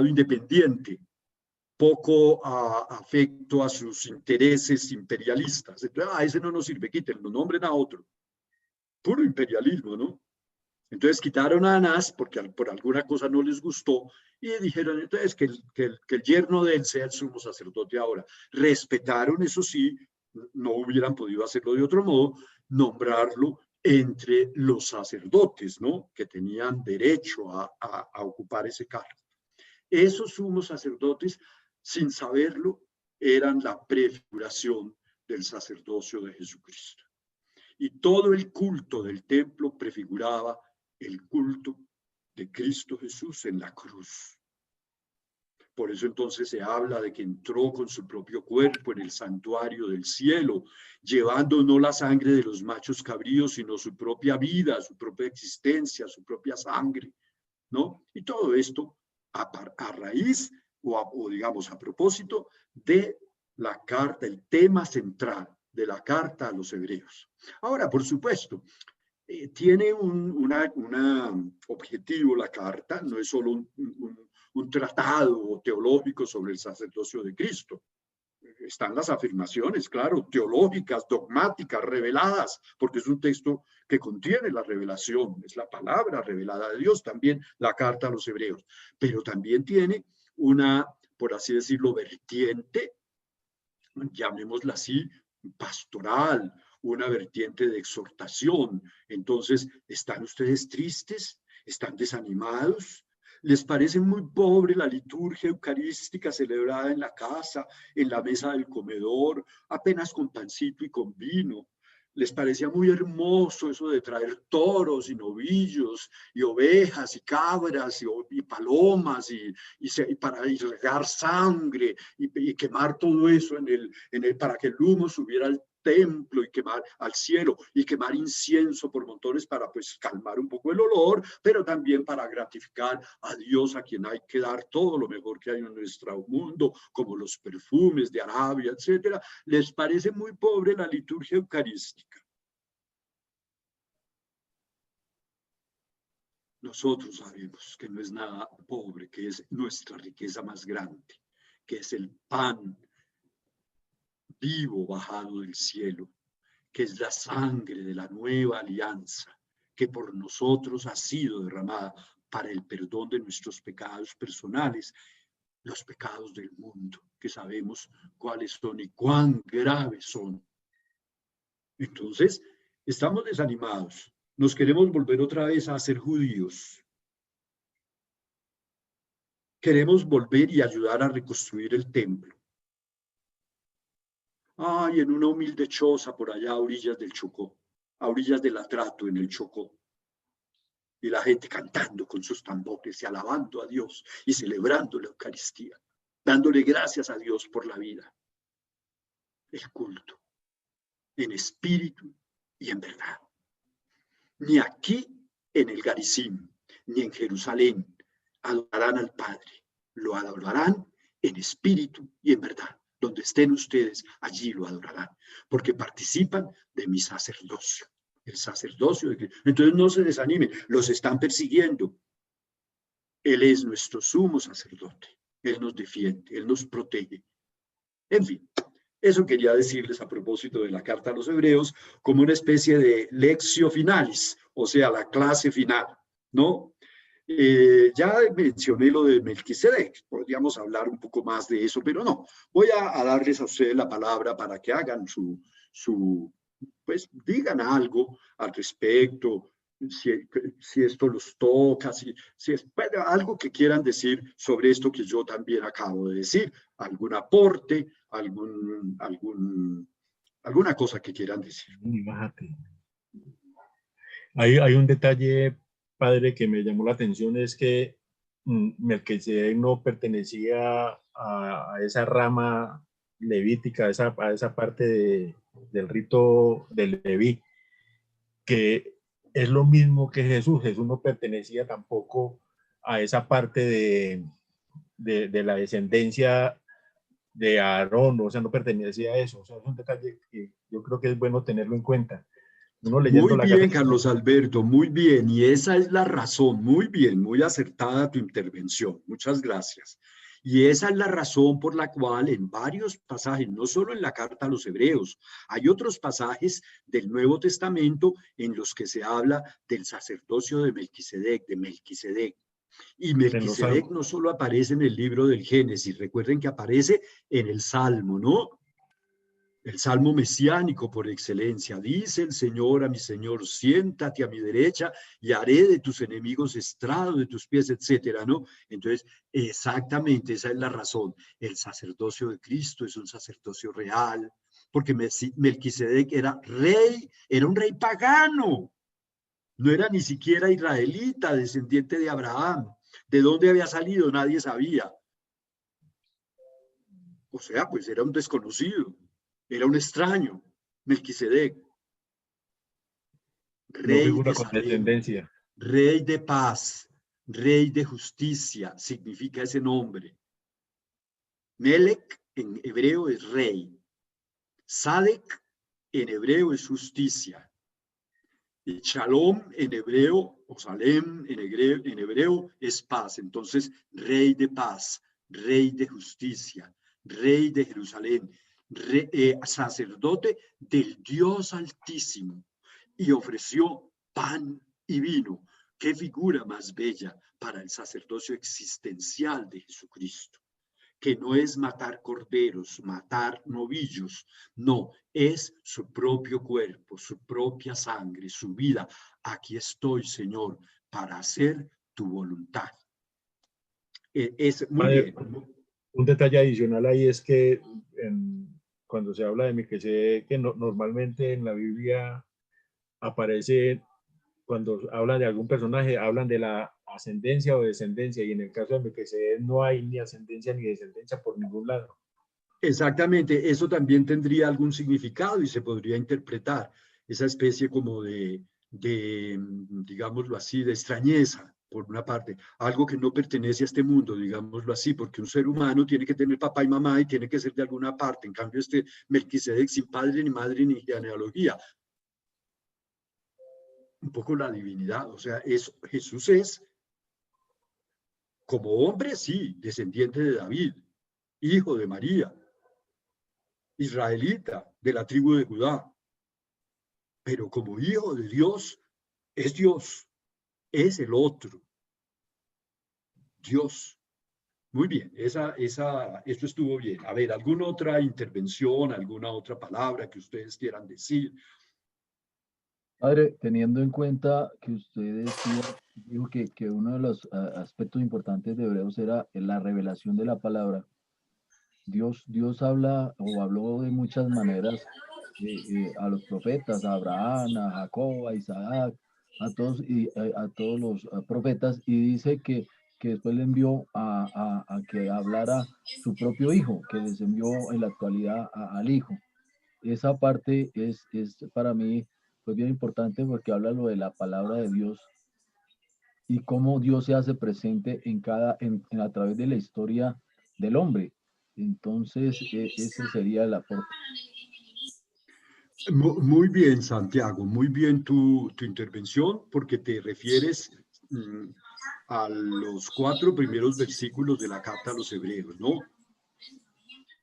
independiente, poco afecto a sus intereses imperialistas. Entonces, ese no nos sirve, quítenlo, nombren a otro. Puro imperialismo, ¿no? Entonces quitaron a Anás porque por alguna cosa no les gustó y dijeron entonces que el yerno de él sea el sumo sacerdote ahora. Respetaron, eso sí, no hubieran podido hacerlo de otro modo, nombrarlo entre los sacerdotes, ¿no? Que tenían derecho a ocupar ese cargo. Esos sumos sacerdotes, sin saberlo, eran la prefiguración del sacerdocio de Jesucristo. Y todo el culto del templo prefiguraba el culto de Cristo Jesús en la cruz. Por eso entonces se habla de que entró con su propio cuerpo en el santuario del cielo, llevando no la sangre de los machos cabríos, sino su propia vida, su propia existencia, su propia sangre, ¿no? Y todo esto a raíz o digamos a propósito de la carta, el tema central de la carta a los hebreos. Ahora, por supuesto, tiene un objetivo la carta, no es solo un tratado teológico sobre el sacerdocio de Cristo. Están las afirmaciones, claro, teológicas, dogmáticas, reveladas, porque es un texto que contiene la revelación, es la palabra revelada de Dios, también la carta a los hebreos, pero también tiene una, por así decirlo, vertiente, llamémosla así, pastoral, una vertiente de exhortación. Entonces, ¿están ustedes tristes? ¿Están desanimados? ¿Les parece muy pobre la liturgia eucarística celebrada en la casa, en la mesa del comedor, apenas con pancito y con vino? ¿Les parecía muy hermoso eso de traer toros y novillos y ovejas y cabras y palomas y para regar sangre y quemar todo eso para que el humo subiera al templo y quemar al cielo y quemar incienso por montones para pues calmar un poco el olor, pero también para gratificar a Dios, a quien hay que dar todo lo mejor que hay en nuestro mundo, como los perfumes de Arabia, etcétera? ¿Les parece muy pobre la liturgia eucarística? Nosotros sabemos que no es nada pobre, que es nuestra riqueza más grande, que es el pan vivo bajado del cielo, que es la sangre de la nueva alianza, que por nosotros ha sido derramada para el perdón de nuestros pecados personales, los pecados del mundo, que sabemos cuáles son y cuán graves son. Entonces, estamos desanimados, nos queremos volver otra vez a ser judíos. Queremos volver y ayudar a reconstruir el templo. Ay, en una humilde choza por allá a orillas del Chocó, a orillas del Atrato en el Chocó. Y la gente cantando con sus tambores y alabando a Dios y celebrando la Eucaristía, dándole gracias a Dios por la vida. El culto, en espíritu y en verdad. Ni aquí en el Garizim, ni en Jerusalén adorarán al Padre, lo adorarán en espíritu y en verdad. Donde estén ustedes, allí lo adorarán, porque participan de mi sacerdocio, el sacerdocio de Cristo. Entonces no se desanimen, los están persiguiendo. Él es nuestro sumo sacerdote, Él nos defiende, Él nos protege. En fin, eso quería decirles a propósito de la carta a los hebreos, como una especie de lectio finalis, o sea, la clase final, ¿no? Ya mencioné lo de Melquisedec, podríamos hablar un poco más de eso, pero no, voy a darles a ustedes la palabra para que hagan pues digan algo al respecto, si esto los toca, si es bueno, algo que quieran decir sobre esto que yo también acabo de decir, algún aporte, alguna cosa que quieran decir. Hay un detalle, padre, que me llamó la atención, es que Melquisedec no pertenecía a esa rama levítica, a esa parte del rito del Leví, que es lo mismo que Jesús. Jesús no pertenecía tampoco a esa parte de la descendencia de Aarón, o sea, no pertenecía a eso. O sea, es un detalle que yo creo que es bueno tenerlo en cuenta. Muy bien, Carlos Alberto, muy bien. Y esa es la razón, muy bien, muy acertada tu intervención. Muchas gracias. Y esa es la razón por la cual en varios pasajes, no solo en la carta a los hebreos, hay otros pasajes del Nuevo Testamento en los que se habla del sacerdocio de Melquisedec, Y Melquisedec no solo aparece en el libro del Génesis, recuerden que aparece en el Salmo, ¿no? El Salmo mesiánico por excelencia. Dice el Señor a mi Señor, siéntate a mi derecha y haré de tus enemigos estrado de tus pies, etcétera, ¿no? Entonces, exactamente esa es la razón. El sacerdocio de Cristo es un sacerdocio real, porque Melquisedec era un rey pagano. No era ni siquiera israelita, descendiente de Abraham. ¿De dónde había salido? Nadie sabía. O sea, pues era un desconocido. Era un extraño, Melquisedec, rey de Salem, rey de paz, Rey de justicia significa ese nombre. Melech en hebreo es rey. Sadek en hebreo es justicia. Y Shalom en hebreo, o Salem en hebreo es paz. Entonces, rey de paz, rey de justicia, rey de Jerusalén, sacerdote del Dios Altísimo. Y ofreció pan y vino. Qué figura más bella para el sacerdocio existencial de Jesucristo. Que no es matar corderos, matar novillos, no, es su propio cuerpo, su propia sangre, su vida. Aquí estoy, Señor, para hacer tu voluntad. Es muy Padre, bien. un detalle adicional ahí es que cuando se habla de Melquisedec, que normalmente en la Biblia aparece, cuando hablan de algún personaje, hablan de la ascendencia o descendencia, y en el caso de Melquisedec no hay ni ascendencia ni descendencia por ningún lado. Exactamente, eso también tendría algún significado y se podría interpretar esa especie como de digámoslo así, de extrañeza, por una parte, algo que no pertenece a este mundo, digámoslo así, porque un ser humano tiene que tener papá y mamá y tiene que ser de alguna parte. En cambio, este Melquisedec sin padre ni madre ni genealogía. Un poco la divinidad, o sea, Jesús es, como hombre, sí, descendiente de David, hijo de María, israelita de la tribu de Judá, pero como hijo de Dios, es el otro, Dios. Muy bien, esto estuvo bien. A ver, ¿alguna otra intervención, alguna otra palabra que ustedes quieran decir? Padre, teniendo en cuenta que usted dijo que uno de los aspectos importantes de Hebreos era la revelación de la palabra. Dios habla o habló de muchas maneras a los profetas, a Abraham, a Jacob, a Isaac, a todos los profetas, y dice que después le envió a que hablara su propio hijo, que les envió en la actualidad al hijo. Esa parte es para mí pues bien importante porque habla lo de la palabra de Dios y cómo Dios se hace presente a través de la historia del hombre. Entonces, ese sería el aporte. Muy bien, Santiago, muy bien tu intervención, porque te refieres a los 4 primeros versículos de la carta a los Hebreos, ¿no?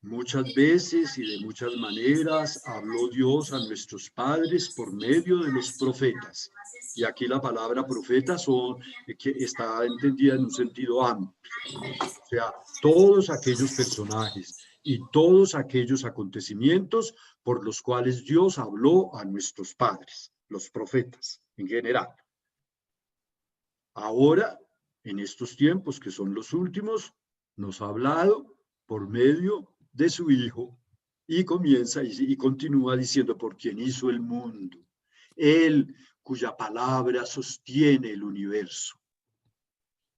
Muchas veces y de muchas maneras habló Dios a nuestros padres por medio de los profetas. Y aquí la palabra profeta que está entendida en un sentido amplio. O sea, todos aquellos personajes y todos aquellos acontecimientos por los cuales Dios habló a nuestros padres, los profetas en general. Ahora, en estos tiempos que son los últimos, nos ha hablado por medio de su Hijo y comienza y continúa diciendo por quien hizo el mundo, Él cuya palabra sostiene el universo.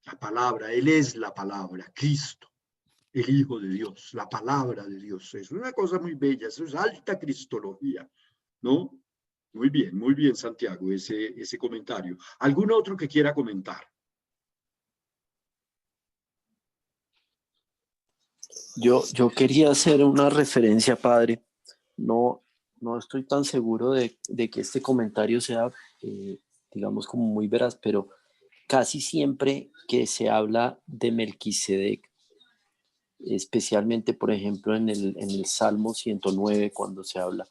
La palabra, Él es la palabra, Cristo, el Hijo de Dios, la palabra de Dios. Es una cosa muy bella, eso es alta cristología, ¿no? Muy bien, Santiago, ese comentario. ¿Algún otro que quiera comentar? Yo quería hacer una referencia, padre. No estoy tan seguro de que este comentario sea, digamos, como muy veraz, pero casi siempre que se habla de Melquisedec, especialmente, por ejemplo, en el Salmo 109, cuando se habla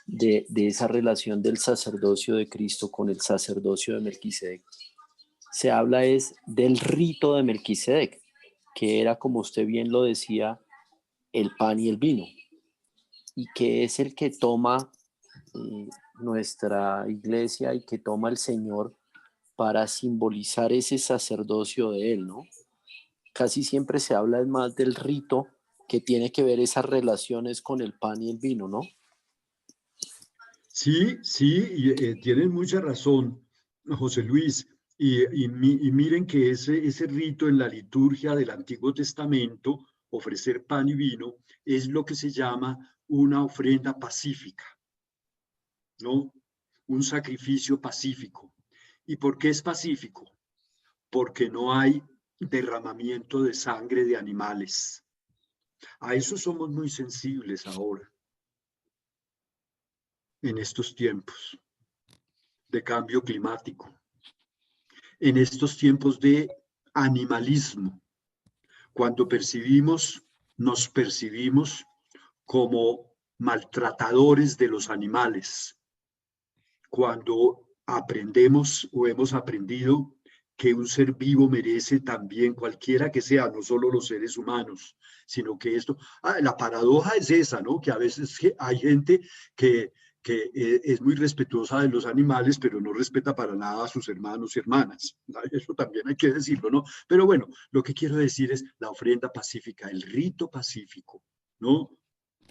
de esa relación del sacerdocio de Cristo con el sacerdocio de Melquisedec, se habla es del rito de Melquisedec, que era, como usted bien lo decía, el pan y el vino, y que es el que toma nuestra iglesia y que toma el Señor para simbolizar ese sacerdocio de Él, ¿no? Casi siempre se habla más del rito que tiene que ver esas relaciones con el pan y el vino, ¿no? Sí, y tienen mucha razón, José Luis. Y miren que ese rito en la liturgia del Antiguo Testamento, ofrecer pan y vino, es lo que se llama una ofrenda pacífica, ¿no? Un sacrificio pacífico. ¿Y por qué es pacífico? porque no hay derramamiento de sangre de animales. A eso somos muy sensibles ahora, en estos tiempos de cambio climático, en estos tiempos de animalismo, cuando nos percibimos como maltratadores de los animales, cuando aprendemos o hemos aprendido que un ser vivo merece también, cualquiera que sea, no solo los seres humanos, sino que esto, la paradoja es esa, ¿no? Que a veces hay gente que es muy respetuosa de los animales, pero no respeta para nada a sus hermanos y hermanas. Eso también hay que decirlo, ¿no? Pero bueno, lo que quiero decir es la ofrenda pacífica, el rito pacífico, ¿no?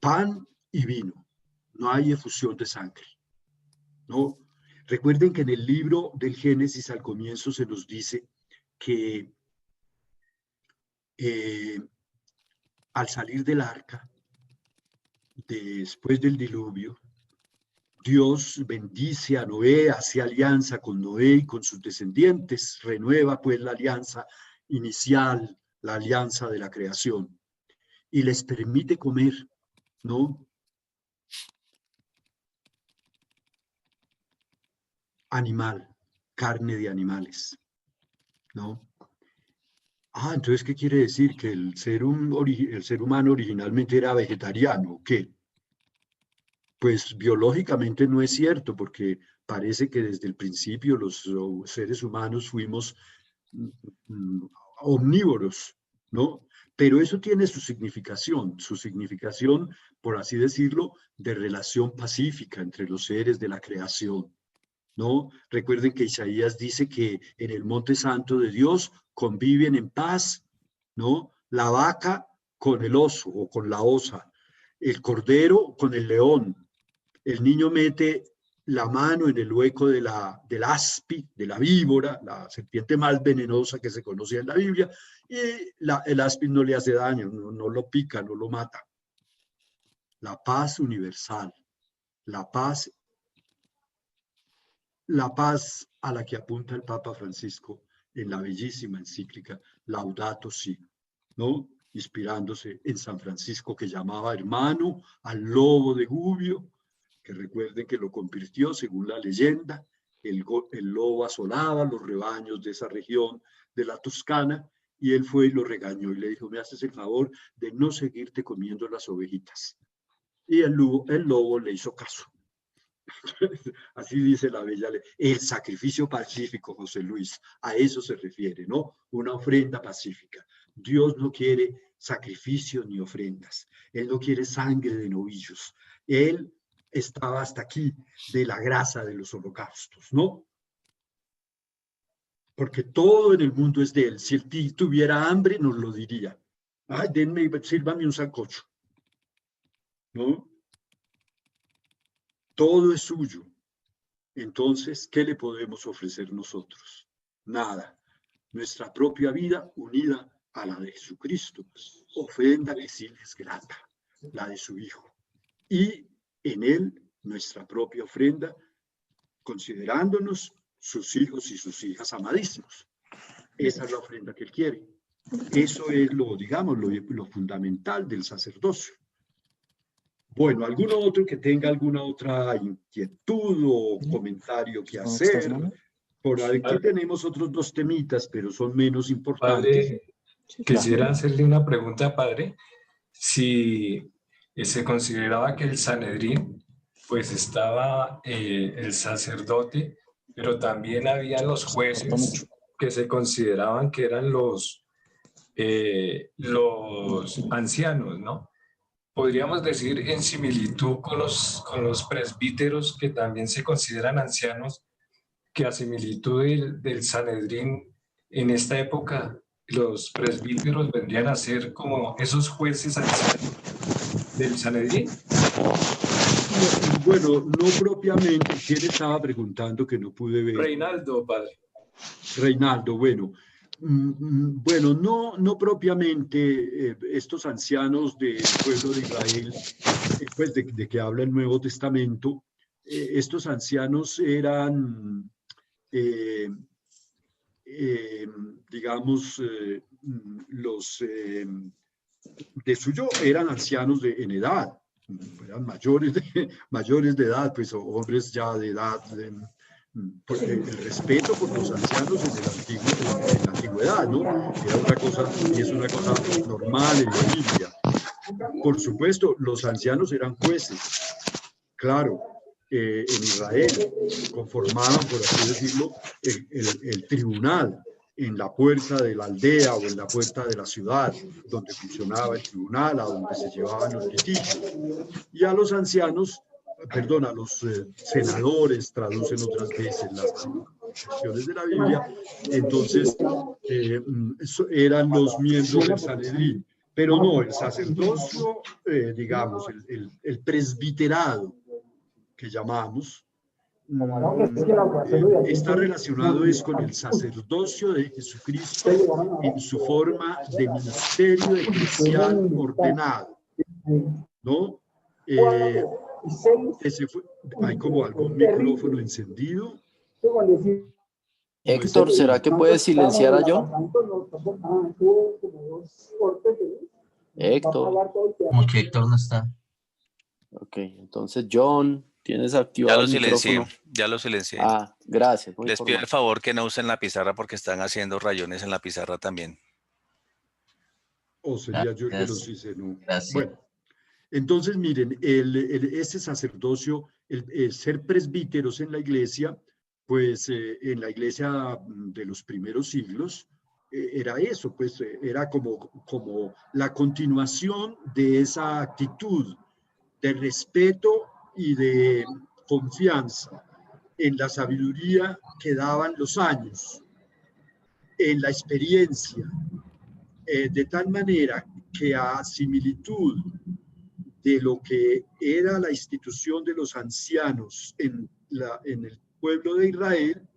Pan y vino, no hay efusión de sangre, ¿no? Recuerden que en el libro del Génesis al comienzo se nos dice que al salir del arca, después del diluvio, Dios bendice a Noé, hace alianza con Noé y con sus descendientes, renueva pues la alianza inicial, la alianza de la creación, y les permite comer, ¿no? Animal, carne de animales, ¿no? Entonces, ¿qué quiere decir? ¿Que el ser humano originalmente era vegetariano o qué? Pues biológicamente no es cierto, porque parece que desde el principio los seres humanos fuimos omnívoros, ¿no? Pero eso tiene su significación, por así decirlo, de relación pacífica entre los seres de la creación, ¿no? Recuerden que Isaías dice que en el monte santo de Dios conviven en paz, ¿no? La vaca con el oso o con la osa, el cordero con el león, el niño mete la mano en el hueco del aspi, de la víbora, la serpiente más venenosa que se conoce en la Biblia, y el aspi no le hace daño, no lo pica, no lo mata. La paz universal, la paz a la que apunta el Papa Francisco en la bellísima encíclica Laudato Si, ¿no? Inspirándose en San Francisco, que llamaba hermano al lobo de Gubbio, que recuerden que lo convirtió, según la leyenda, el lobo asolaba los rebaños de esa región de la Toscana, y él fue y lo regañó y le dijo: me haces el favor de no seguirte comiendo las ovejitas. Y el lobo le hizo caso. Así dice la bella ley. El sacrificio pacífico, José Luis, a eso se refiere, ¿no? Una ofrenda pacífica. Dios no quiere sacrificios ni ofrendas. Él no quiere sangre de novillos. Él estaba hasta aquí de la grasa de los holocaustos, ¿no? Porque todo en el mundo es de él. Si él tuviera hambre, nos lo diría. Ay, sírvame un sancocho, ¿no? Todo es suyo. Entonces, ¿qué le podemos ofrecer nosotros? Nada. Nuestra propia vida unida a la de Jesucristo. Ofrenda que sí es grata, la de su Hijo. Y en él, nuestra propia ofrenda, considerándonos sus hijos y sus hijas amadísimos. Esa es la ofrenda que él quiere. Eso es lo fundamental del sacerdocio. Bueno, ¿alguno otro que tenga alguna otra inquietud o comentario que hacer? Por aquí tenemos otros dos temitas, pero son menos importantes. Padre, quisiera hacerle una pregunta, padre. Si se consideraba que el Sanedrín, pues estaba el sacerdote, pero también había los jueces que se consideraban que eran los ancianos, ¿no? Podríamos decir en similitud con los presbíteros, que también se consideran ancianos, que a similitud del Sanedrín en esta época, los presbíteros vendrían a ser como esos jueces ancianos del Sanedrín. Bueno, no propiamente. ¿Quién estaba preguntando que no pude ver? Reinaldo, padre. Reinaldo, bueno. Bueno, no propiamente estos ancianos del pueblo de Israel, pues de que habla el Nuevo Testamento, estos ancianos eran digamos, los de suyo eran ancianos en edad, eran mayores de edad, pues hombres ya de edad. El respeto por los ancianos en la antigüedad, ¿no? Era una cosa, y es una cosa normal en la Biblia. Por supuesto, los ancianos eran jueces, claro, en Israel, conformaban, por así decirlo, el tribunal en la puerta de la aldea o en la puerta de la ciudad, donde funcionaba el tribunal, a donde se llevaban los litigios. Y a los ancianos, perdón, a los senadores, traducen otras veces las secciones de la Biblia, entonces eran los miembros del Sanedrín. Pero no, el sacerdocio, digamos, el presbiterado, que llamamos, está relacionado es con el sacerdocio de Jesucristo en su forma de ministerio eclesial ordenado, ¿no? Hay como algún micrófono encendido. Héctor, ¿será que puedes silenciar a John? Héctor. Como que Héctor no está. Ok, entonces John, tienes activado el micrófono. Ya lo silencié. Ah, gracias. Les pido el favor que no usen la pizarra porque están haciendo rayones en la pizarra también. O sería yo el que los hice, ¿no? Gracias. Bueno, entonces miren, este sacerdocio, el ser presbíteros en la iglesia, pues en la iglesia de los primeros siglos, era eso, pues era como la continuación de esa actitud de respeto y de confianza en la sabiduría que daban los años, en la experiencia, de tal manera que a similitud de lo que era la institución de los ancianos en el pueblo de Israel,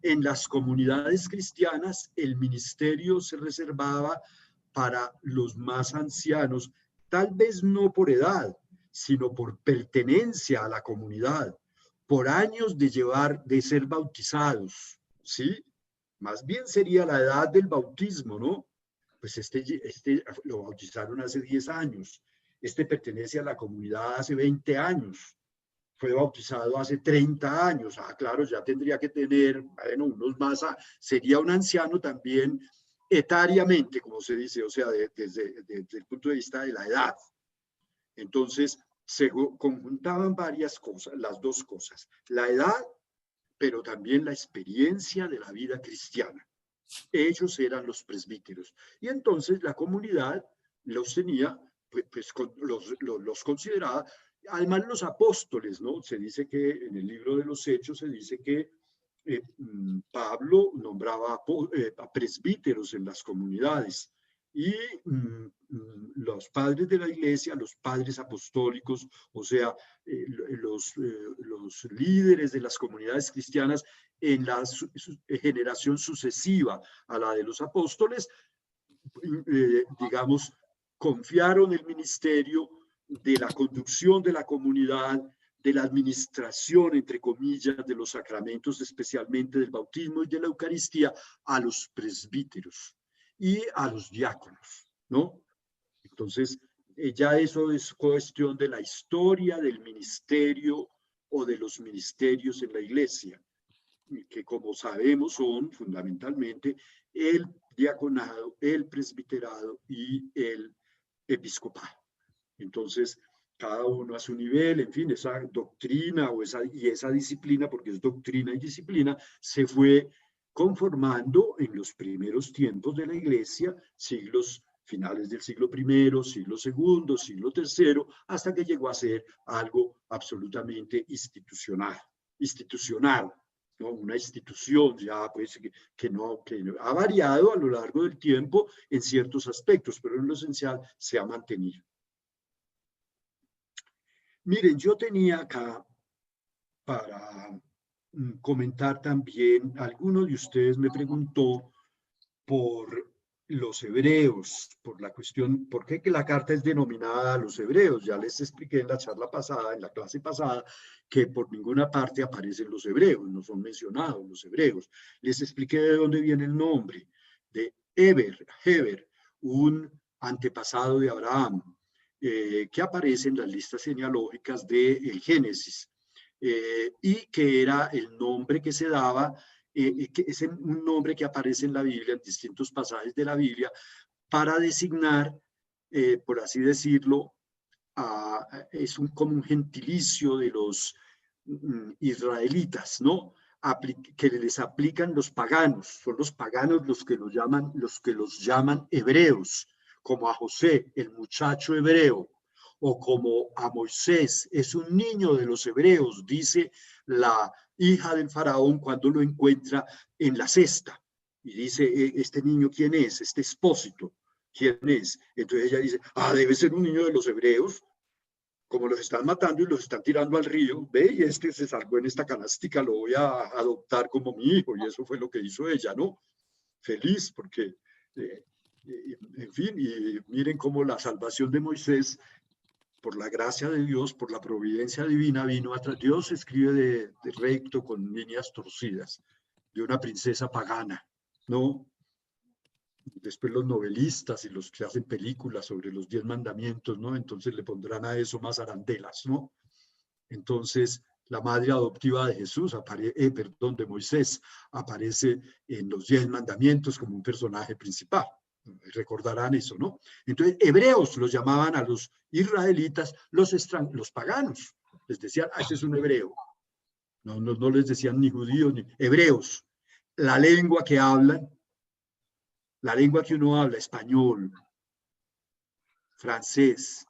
en las comunidades cristianas el ministerio se reservaba para los más ancianos, tal vez no por edad, sino por pertenencia a la comunidad, por años de ser bautizados, ¿sí? Más bien sería la edad del bautismo, ¿no? Pues este lo bautizaron hace 10 años, este pertenece a la comunidad hace 20 años, fue bautizado hace 30 años, claro, ya tendría que tener, bueno, unos más, sería un anciano también etariamente, como se dice, o sea, desde el punto de vista de la edad. Entonces, se conjuntaban varias cosas, las dos cosas, la edad, pero también la experiencia de la vida cristiana. Ellos eran los presbíteros. Y entonces la comunidad los tenía, pues los consideraba, además los apóstoles, ¿no? Se dice que en el libro de los Hechos se dice que Pablo nombraba a presbíteros en las comunidades. Y los padres de la iglesia, los padres apostólicos, o sea, los líderes de las comunidades cristianas en la generación sucesiva a la de los apóstoles, digamos, confiaron el ministerio de la conducción de la comunidad, de la administración, entre comillas, de los sacramentos, especialmente del bautismo y de la Eucaristía, a los presbíteros y a los diáconos, ¿no? Entonces, ya eso es cuestión de la historia del ministerio o de los ministerios en la iglesia, que como sabemos son fundamentalmente el diaconado, el presbiterado y el episcopado. Entonces, cada uno a su nivel, en fin, esa doctrina y esa disciplina, porque es doctrina y disciplina, se fue conformando en los primeros tiempos de la iglesia, finales del siglo I, siglo II, siglo III, hasta que llegó a ser algo absolutamente institucional, ¿no? Una institución ya pues que ha variado a lo largo del tiempo en ciertos aspectos, pero en lo esencial se ha mantenido. Miren, yo tenía acá para comentar también, alguno de ustedes me preguntó por los hebreos, por la cuestión, ¿por qué que la carta es denominada a los hebreos? Ya les expliqué en la charla pasada, en la clase pasada, que por ninguna parte aparecen los hebreos, no son mencionados los hebreos. Les expliqué de dónde viene el nombre, de Heber, un antepasado de Abraham, que aparece en las listas genealógicas de Génesis, y que era el nombre que se daba, que es un nombre que aparece en la Biblia, en distintos pasajes de la Biblia, para designar, por así decirlo, es como un gentilicio de los israelitas, ¿no? Que les aplican los paganos. Son los paganos los que los llaman hebreos, como a José, el muchacho hebreo, o como a Moisés, es un niño de los hebreos, dice la hija del faraón cuando lo encuentra en la cesta. Y dice, ¿este niño quién es? Este expósito, ¿quién es? Entonces ella dice, debe ser un niño de los hebreos, como los están matando y los están tirando al río, ve, y este se salvó en esta canástica, lo voy a adoptar como mi hijo, y eso fue lo que hizo ella, ¿no? Feliz, porque, en fin, y miren cómo la salvación de Moisés, por la gracia de Dios, por la providencia divina, vino atrás. Dios escribe de recto con líneas torcidas, de una princesa pagana, ¿no? Después los novelistas y los que hacen películas sobre los 10 mandamientos, ¿no? Entonces le pondrán a eso más arandelas, ¿no? Entonces, la madre adoptiva de Jesús, de Moisés, aparece en los 10 mandamientos como un personaje principal. Recordarán eso, ¿no? Entonces, hebreos los llamaban a los israelitas, los paganos. Les decían, este es un hebreo. No les decían ni judíos ni hebreos. La lengua que hablan, la lengua que uno habla, español, francés,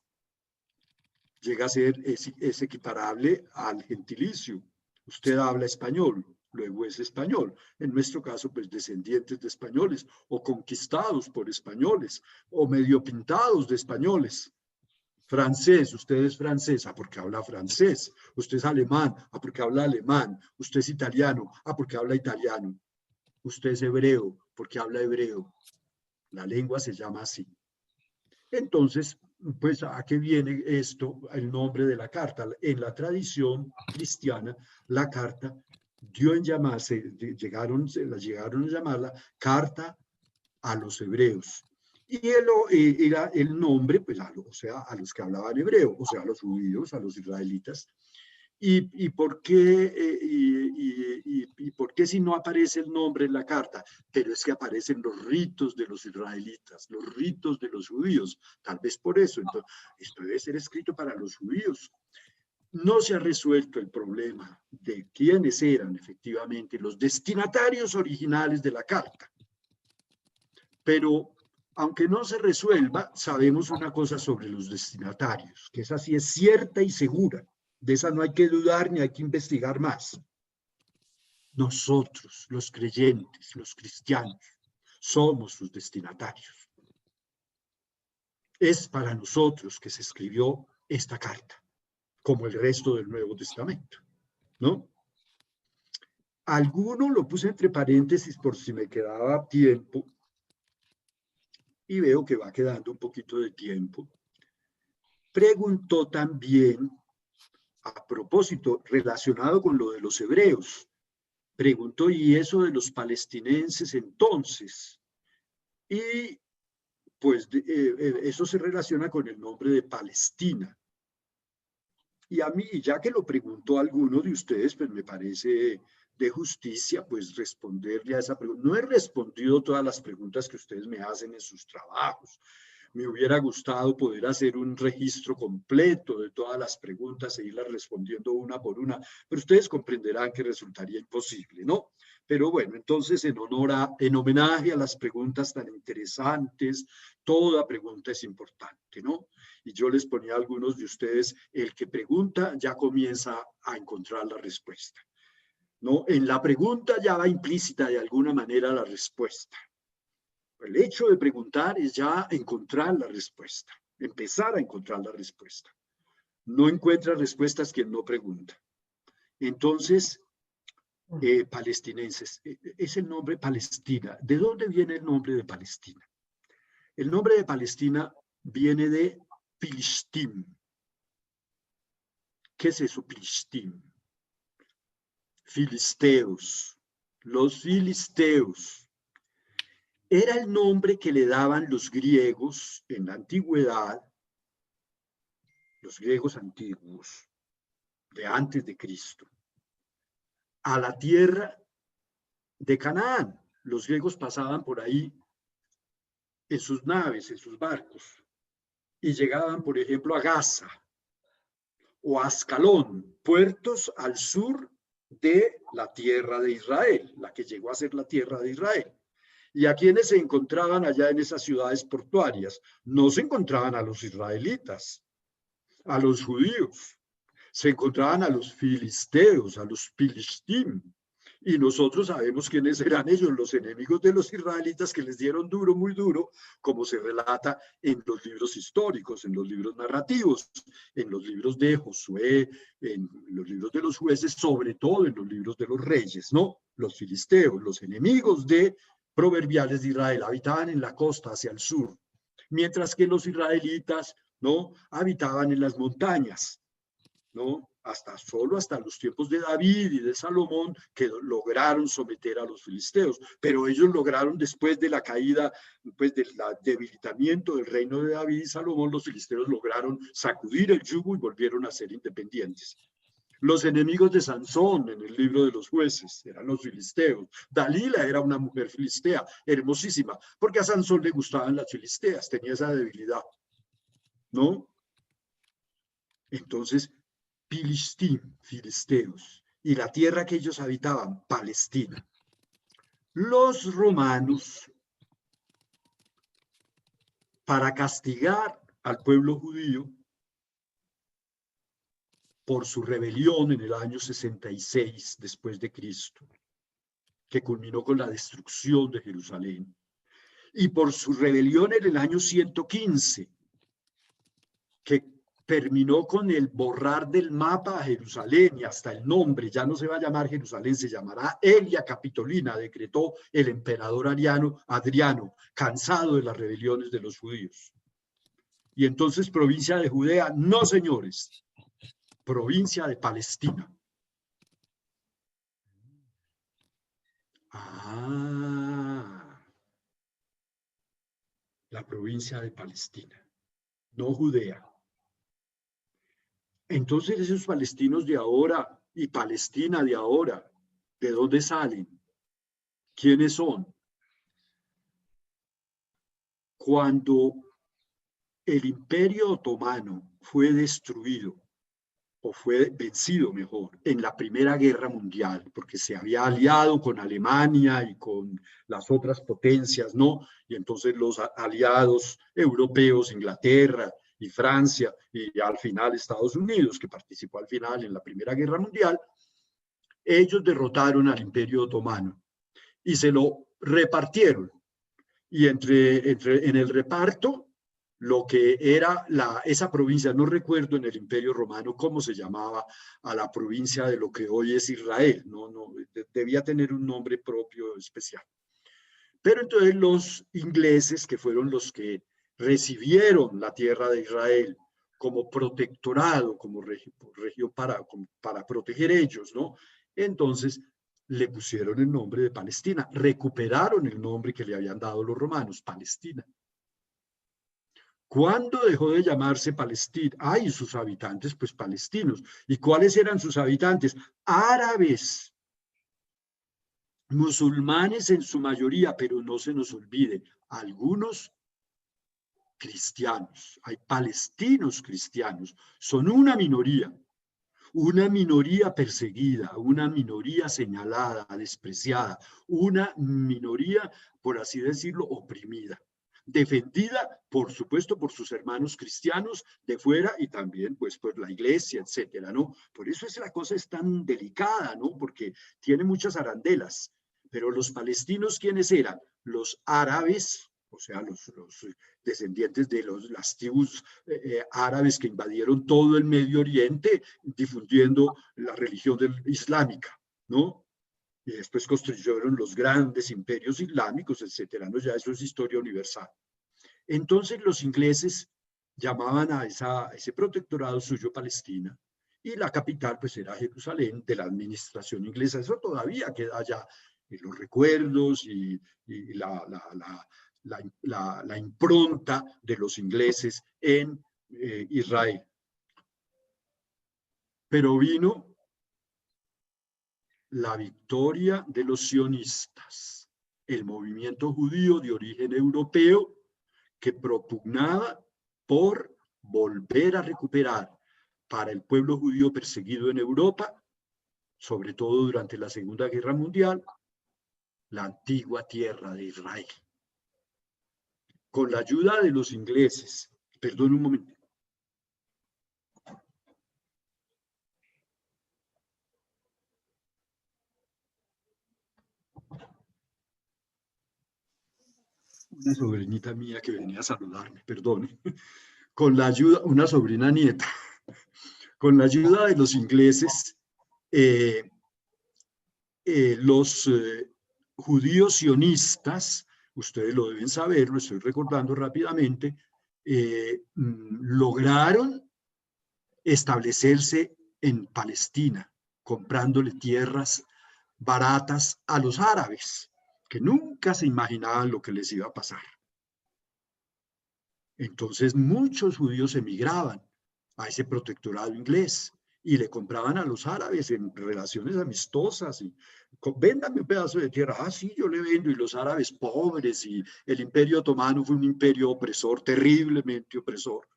llega a ser, es equiparable al gentilicio. Usted habla español, luego es español. En nuestro caso, pues descendientes de españoles, o conquistados por españoles, o medio pintados de españoles. Francés, usted es francesa porque habla francés. Usted es alemán, porque habla alemán. Usted es italiano, porque habla italiano. Usted es hebreo porque habla hebreo. La lengua se llama así. Entonces, pues, ¿a qué viene esto? El nombre de la carta. En la tradición cristiana, la carta dio en llamarse, la llegaron a llamarla carta a los hebreos. Y era el nombre, pues, o sea, a los que hablaban hebreo, o sea, a los judíos, a los israelitas. ¿Y por qué, y por qué si no aparece el nombre en la carta? Pero es que aparecen los ritos de los israelitas, los ritos de los judíos, tal vez por eso. Entonces, esto debe ser escrito para los judíos. No se ha resuelto el problema de quiénes eran efectivamente los destinatarios originales de la carta. Pero, aunque no se resuelva, sabemos una cosa sobre los destinatarios, que esa sí es cierta y segura. De esa no hay que dudar ni hay que investigar más. Nosotros, los creyentes, los cristianos, somos sus destinatarios. Es para nosotros que se escribió esta carta, como el resto del Nuevo Testamento, ¿no? Alguno lo puse entre paréntesis por si me quedaba tiempo, y veo que va quedando un poquito de tiempo. Preguntó también, a propósito, relacionado con lo de los hebreos, preguntó, ¿y eso de los palestinenses entonces? Y pues eso se relaciona con el nombre de Palestina. Y a mí, ya que lo preguntó alguno de ustedes, pues me parece de justicia, pues responderle a esa pregunta. No he respondido todas las preguntas que ustedes me hacen en sus trabajos. Me hubiera gustado poder hacer un registro completo de todas las preguntas e irlas respondiendo una por una, pero ustedes comprenderán que resultaría imposible, ¿no? Pero bueno, entonces en homenaje a las preguntas tan interesantes, toda pregunta es importante, ¿no? Y yo les ponía a algunos de ustedes, el que pregunta ya comienza a encontrar la respuesta, ¿no? En la pregunta ya va implícita de alguna manera la respuesta. El hecho de preguntar es ya encontrar la respuesta, empezar a encontrar la respuesta. No encuentra respuestas quien no pregunta. Entonces, palestinenses, es el nombre Palestina. ¿De dónde viene el nombre de Palestina? El nombre de Palestina viene de Filistim. ¿Qué es eso, Filistim? Filisteos. Los filisteos. Era el nombre que le daban los griegos en la antigüedad, los griegos antiguos, de antes de Cristo, a la tierra de Canaán. Los griegos pasaban por ahí en sus naves, en sus barcos, y llegaban, por ejemplo, a Gaza o a Ascalón, puertos al sur de la tierra de Israel, la que llegó a ser la tierra de Israel. ¿Y a quienes se encontraban allá en esas ciudades portuarias? No se encontraban a los israelitas, a los judíos, se encontraban a los filisteos, a los filistim. Y nosotros sabemos quiénes eran ellos, los enemigos de los israelitas que les dieron duro, muy duro, como se relata en los libros históricos, en los libros narrativos, en los libros de Josué, en los libros de los jueces, sobre todo en los libros de los reyes, ¿no? Los filisteos, los enemigos de proverbiales de Israel, habitaban en la costa hacia el sur, mientras que los israelitas, ¿no?, habitaban en las montañas, ¿no? Solo hasta los tiempos de David y de Salomón, que lograron someter a los filisteos, pero ellos lograron, después de la caída, pues del debilitamiento del reino de David y Salomón, los filisteos lograron sacudir el yugo y volvieron a ser independientes. Los enemigos de Sansón en el libro de los jueces eran los filisteos. Dalila era una mujer filistea, hermosísima, porque a Sansón le gustaban las filisteas, tenía esa debilidad, ¿no? Entonces, Filistín, filisteos, y la tierra que ellos habitaban, Palestina. Los romanos, para castigar al pueblo judío por su rebelión en el año 66 después de Cristo, que culminó con la destrucción de Jerusalén, y por su rebelión en el año 115, que terminó con el borrar del mapa a Jerusalén y hasta el nombre, ya no se va a llamar Jerusalén, se llamará Elia Capitolina, decretó el emperador Adriano, cansado de las rebeliones de los judíos. Y entonces provincia de Judea, no señores, provincia de Palestina. La provincia de Palestina, no Judea. Entonces esos palestinos de ahora y Palestina de ahora, ¿de dónde salen? ¿Quiénes son? Cuando el Imperio Otomano fue destruido, o fue vencido mejor, en la Primera Guerra Mundial, porque se había aliado con Alemania y con las otras potencias, ¿no? Y entonces los aliados europeos, Inglaterra y Francia, y al final Estados Unidos, que participó al final en la Primera Guerra Mundial, ellos derrotaron al Imperio Otomano y se lo repartieron. Y en el reparto, lo que era esa provincia, no recuerdo en el Imperio Romano cómo se llamaba a la provincia de lo que hoy es Israel, debía tener un nombre propio especial. Pero entonces los ingleses, que fueron los que recibieron la tierra de Israel como protectorado, como región para proteger ellos, ¿no? Entonces le pusieron el nombre de Palestina, recuperaron el nombre que le habían dado los romanos, Palestina. ¿Cuándo dejó de llamarse Palestina? Y sus habitantes, pues palestinos. ¿Y cuáles eran sus habitantes? Árabes, musulmanes en su mayoría, pero no se nos olvide, algunos cristianos. Hay palestinos cristianos, son una minoría perseguida, una minoría señalada, despreciada, una minoría, por así decirlo, oprimida. Defendida, por supuesto, por sus hermanos cristianos de fuera y también, pues, por la iglesia, etcétera, ¿no? Por eso la cosa es tan delicada, ¿no? Porque tiene muchas arandelas. Pero los palestinos, ¿quiénes eran? Los árabes, o sea, los descendientes de las tribus árabes que invadieron todo el Medio Oriente, difundiendo la religión islámica, ¿no? Y después construyeron los grandes imperios islámicos, etcétera, ¿no? Ya eso es historia universal. Entonces los ingleses llamaban a ese protectorado suyo Palestina, y la capital pues era Jerusalén, de la administración inglesa. Eso todavía queda allá en los recuerdos y la impronta de los ingleses en Israel. Pero vino la victoria de los sionistas, el movimiento judío de origen europeo que propugnaba por volver a recuperar para el pueblo judío perseguido en Europa, sobre todo durante la Segunda Guerra Mundial, la antigua tierra de Israel. Con la ayuda de los ingleses, perdón un momento. Una sobrinita mía que venía a saludarme, perdone. Con la ayuda, una sobrina nieta, con la ayuda de los ingleses, los judíos sionistas, ustedes lo deben saber, lo estoy recordando rápidamente, lograron establecerse en Palestina, comprándole tierras baratas a los árabes, que nunca se imaginaban lo que les iba a pasar. Entonces muchos judíos emigraban a ese protectorado inglés y le compraban a los árabes en relaciones amistosas y véndame un pedazo de tierra, ah sí, yo le vendo, y los árabes pobres, y el Imperio Otomano fue un imperio opresor, terriblemente opresor,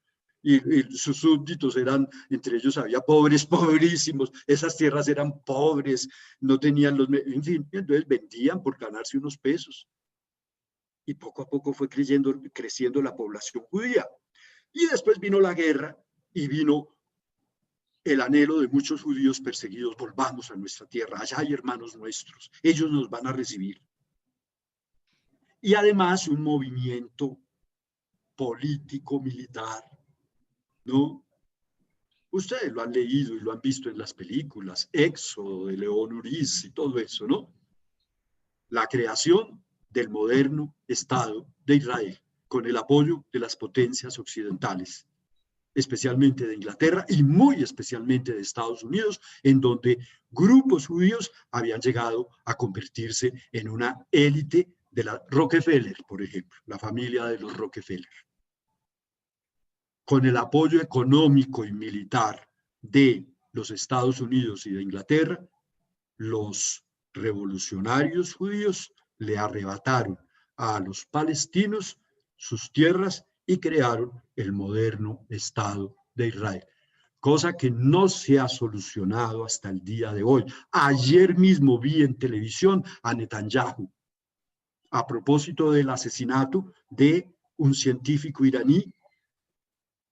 y sus súbditos eran, entre ellos había pobres, pobrísimos, esas tierras eran pobres, no tenían los, en fin, entonces vendían por ganarse unos pesos. Y poco a poco fue creciendo la población judía. Y después vino la guerra y vino el anhelo de muchos judíos perseguidos: volvamos a nuestra tierra, allá hay hermanos nuestros, ellos nos van a recibir. Y además un movimiento político, militar, ¿no? Ustedes lo han leído y lo han visto en las películas, Éxodo de León Uris y todo eso, ¿no? La creación del moderno Estado de Israel, con el apoyo de las potencias occidentales, especialmente de Inglaterra y muy especialmente de Estados Unidos, en donde grupos judíos habían llegado a convertirse en una élite de la Rockefeller, por ejemplo, la familia de los Rockefeller. Con el apoyo económico y militar de los Estados Unidos y de Inglaterra, los revolucionarios judíos le arrebataron a los palestinos sus tierras y crearon el moderno Estado de Israel, cosa que no se ha solucionado hasta el día de hoy. Ayer mismo vi en televisión a Netanyahu a propósito del asesinato de un científico iraní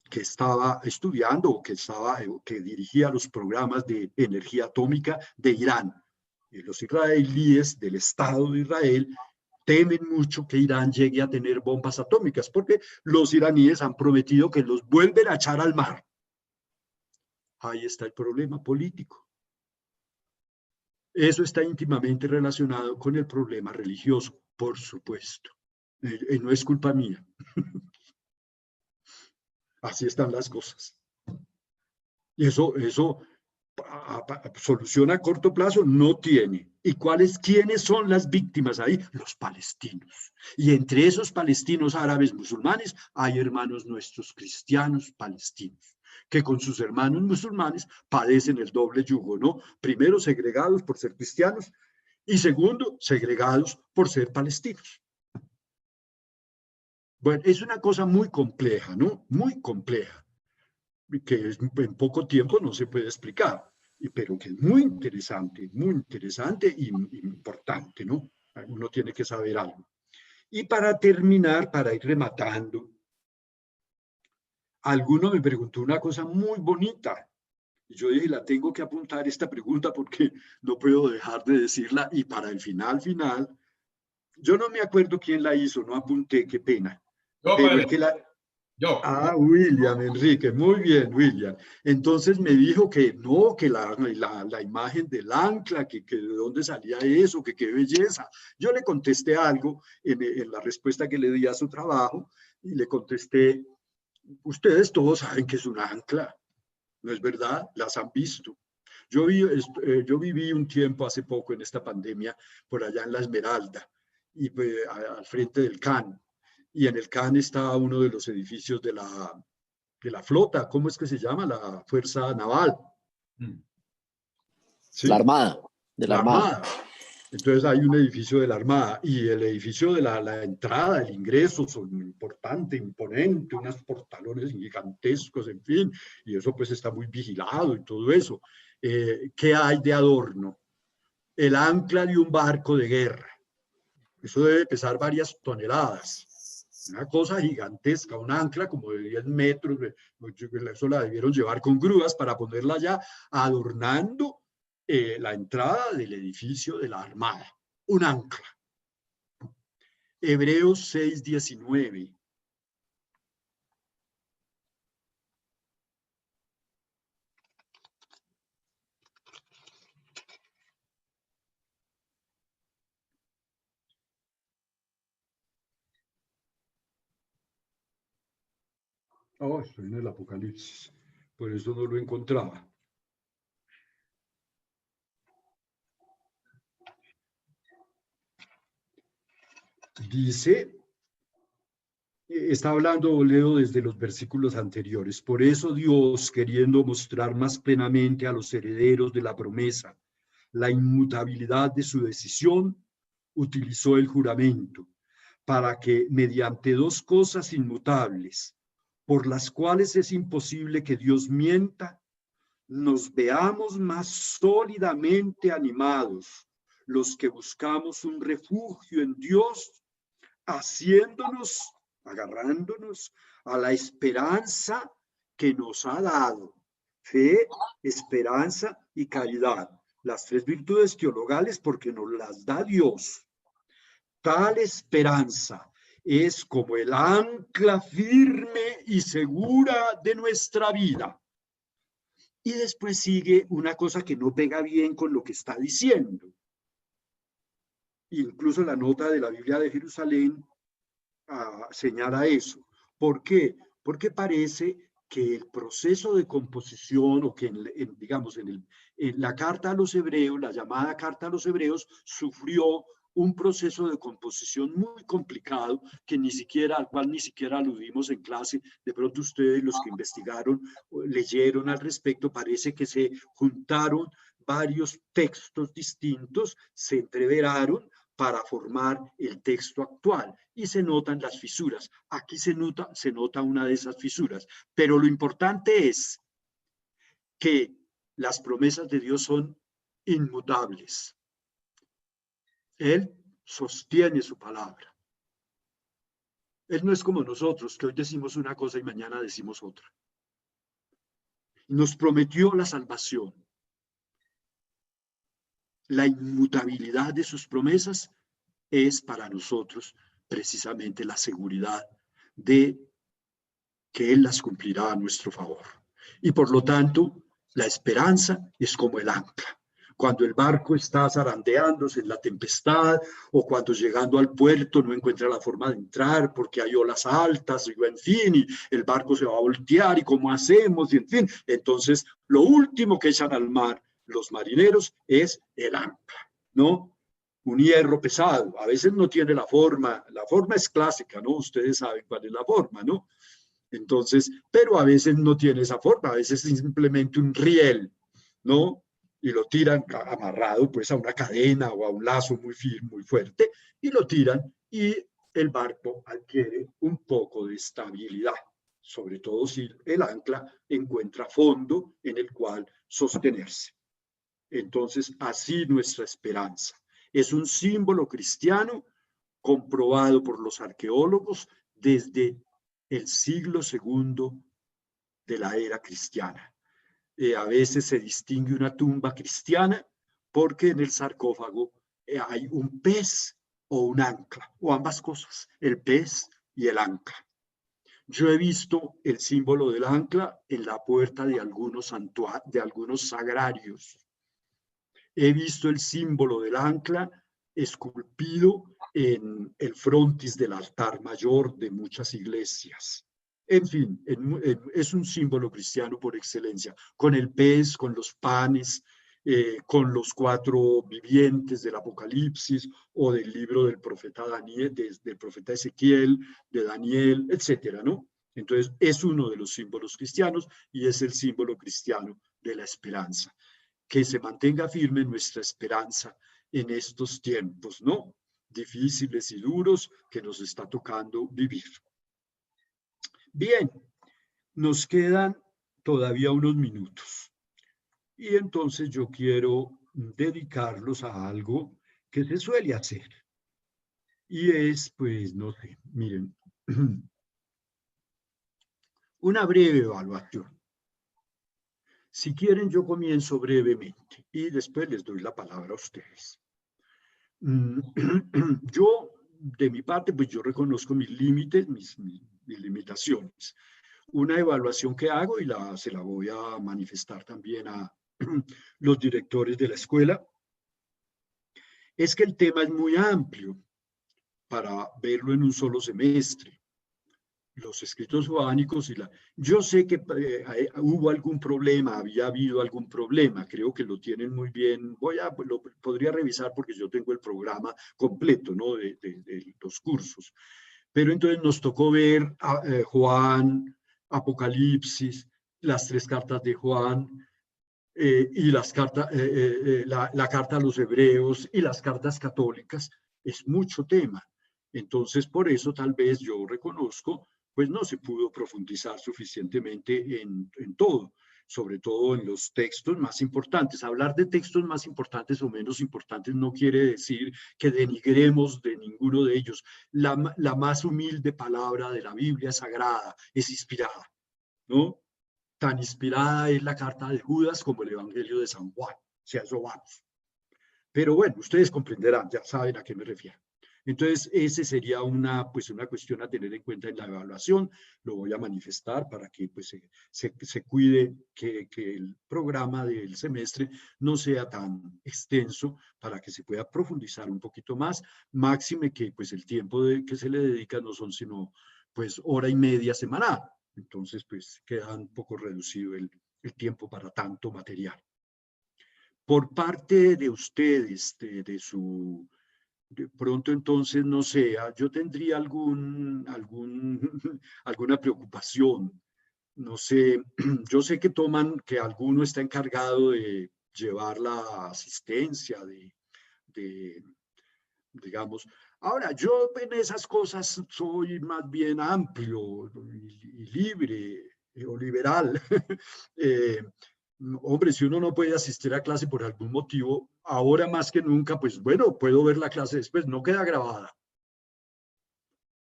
que estaba estudiando, que dirigía los programas de energía atómica de Irán. Y los israelíes del Estado de Israel temen mucho que Irán llegue a tener bombas atómicas, porque los iraníes han prometido que los vuelven a echar al mar. Ahí está el problema político. Eso está íntimamente relacionado con el problema religioso, por supuesto. No es culpa mía. Así están las cosas. Y eso solución a corto plazo no tiene. ¿Y quiénes son las víctimas ahí? Los palestinos. Y entre esos palestinos árabes musulmanes hay hermanos nuestros cristianos palestinos, que con sus hermanos musulmanes padecen el doble yugo, ¿no? Primero, segregados por ser cristianos, y segundo, segregados por ser palestinos. Bueno, es una cosa muy compleja, ¿no? Muy compleja, que en poco tiempo no se puede explicar, pero que es muy interesante y importante, ¿no? Uno tiene que saber algo. Y para terminar, para ir rematando, alguno me preguntó una cosa muy bonita, y yo dije, la tengo que apuntar esta pregunta porque no puedo dejar de decirla, y para el final, yo no me acuerdo quién la hizo, no apunté, qué pena. Pero Yo. Ah, William, Enrique, muy bien, William. Entonces me dijo que no, que la imagen del ancla, que de dónde salía eso, que qué belleza. Yo le contesté algo en la respuesta que le di a su trabajo y le contesté, ustedes todos saben que es un ancla, ¿no es verdad? Las han visto. Yo viví un tiempo hace poco en esta pandemia por allá en La Esmeralda y pues, al frente del CAN. Y en el CAN está uno de los edificios de la flota, ¿cómo es que se llama? La Fuerza Naval. ¿Sí? La Armada, de la Armada. Entonces hay un edificio de la Armada y el edificio de la entrada, el ingreso son importante, imponente, unos portalones gigantescos, en fin, y eso pues está muy vigilado y todo eso. ¿Qué hay de adorno? El ancla de un barco de guerra. Eso debe pesar varias toneladas. Una cosa gigantesca, un ancla como de 10 metros, eso la debieron llevar con grúas para ponerla allá, adornando la entrada del edificio de la Armada. Un ancla. Hebreos 6:19. Oh, estoy en el Apocalipsis, por eso no lo encontraba. Dice, está hablando, leo desde los versículos anteriores, por eso Dios, queriendo mostrar más plenamente a los herederos de la promesa la inmutabilidad de su decisión, utilizó el juramento, para que mediante dos cosas inmutables, por las cuales es imposible que Dios mienta, nos veamos más sólidamente animados, los que buscamos un refugio en Dios, agarrándonos a la esperanza que nos ha dado, fe, esperanza y caridad, las tres virtudes teologales porque nos las da Dios. Tal esperanza es como el ancla firme y segura de nuestra vida. Y después sigue una cosa que no pega bien con lo que está diciendo. Incluso la nota de la Biblia de Jerusalén señala eso. ¿Por qué? Porque parece que el proceso de composición o que digamos en la carta a los hebreos, la llamada carta a los hebreos, sufrió un proceso de composición muy complicado al cual ni siquiera aludimos en clase. De pronto ustedes, los que investigaron, leyeron al respecto, parece que se juntaron varios textos distintos, se entreveraron para formar el texto actual y se notan las fisuras. Aquí se nota una de esas fisuras, pero lo importante es que las promesas de Dios son inmutables. Él sostiene su palabra. Él no es como nosotros, que hoy decimos una cosa y mañana decimos otra. Nos prometió la salvación. La inmutabilidad de sus promesas es para nosotros precisamente la seguridad de que Él las cumplirá a nuestro favor. Y por lo tanto, la esperanza es como el ancla. Cuando el barco está zarandeándose en la tempestad o cuando llegando al puerto no encuentra la forma de entrar porque hay olas altas, y en fin, y el barco se va a voltear y cómo hacemos, y en fin. Entonces, lo último que echan al mar los marineros es el ancla, ¿no? Un hierro pesado, a veces no tiene la forma es clásica, ¿no? Ustedes saben cuál es la forma, ¿no? Entonces, pero a veces no tiene esa forma, a veces es simplemente un riel, ¿no? Y lo tiran amarrado pues a una cadena o a un lazo muy firme, muy fuerte, y lo tiran y el barco adquiere un poco de estabilidad, sobre todo si el ancla encuentra fondo en el cual sostenerse. Entonces, así nuestra esperanza. Es un símbolo cristiano comprobado por los arqueólogos desde el siglo II de la era cristiana. A veces se distingue una tumba cristiana porque en el sarcófago hay un pez o un ancla, o ambas cosas, el pez y el ancla. Yo he visto el símbolo del ancla en la puerta de algunos sagrarios. He visto el símbolo del ancla esculpido en el frontis del altar mayor de muchas iglesias. En fin, es un símbolo cristiano por excelencia, con el pez, con los panes, con los 4 vivientes del Apocalipsis o del libro del profeta Daniel, del profeta Ezequiel, de Daniel, etcétera, ¿no? Entonces, es uno de los símbolos cristianos y es el símbolo cristiano de la esperanza. Que se mantenga firme nuestra esperanza en estos tiempos, ¿no? Difíciles y duros que nos está tocando vivir. Bien, nos quedan todavía unos minutos. Y entonces yo quiero dedicarlos a algo que se suele hacer. Y es, pues, no sé, miren, una breve evaluación. Si quieren, yo comienzo brevemente y después les doy la palabra a ustedes. Yo, de mi parte, pues yo reconozco mis límites, mis limitaciones. Una evaluación que hago y se la voy a manifestar también a los directores de la escuela, es que el tema es muy amplio para verlo en un solo semestre. Los escritos joánicos yo sé que hubo algún problema, había habido algún problema, creo que lo tienen muy bien, lo podría revisar porque yo tengo el programa completo, ¿no? de los cursos. Pero entonces nos tocó ver Juan, Apocalipsis, las 3 cartas de Juan, y las cartas, la carta a los hebreos y las cartas católicas. Es mucho tema. Entonces, por eso tal vez yo reconozco, pues no se pudo profundizar suficientemente en todo, sobre todo en los textos más importantes. Hablar de textos más importantes o menos importantes no quiere decir que denigremos de ninguno de ellos. La más humilde palabra de la Biblia sagrada es inspirada, ¿no? Tan inspirada es la carta de Judas como el Evangelio de San Juan, si a eso vamos. Pero bueno, ustedes comprenderán, ya saben a qué me refiero. Entonces, ese sería una cuestión a tener en cuenta en la evaluación. Lo voy a manifestar para que pues, se cuide que el programa del semestre no sea tan extenso para que se pueda profundizar un poquito más. Máxime que pues, el tiempo que se le dedica no son sino pues, 1 hora y media semanal. Entonces, pues queda un poco reducido el tiempo para tanto material. Por parte de ustedes, de pronto entonces, no sé, yo tendría alguna preocupación. No sé, yo sé que alguno está encargado de llevar la asistencia, digamos. Ahora, yo en esas cosas soy más bien amplio y libre o liberal. Hombre, si uno no puede asistir a clase por algún motivo, ahora más que nunca, pues bueno, puedo ver la clase después, no queda grabada.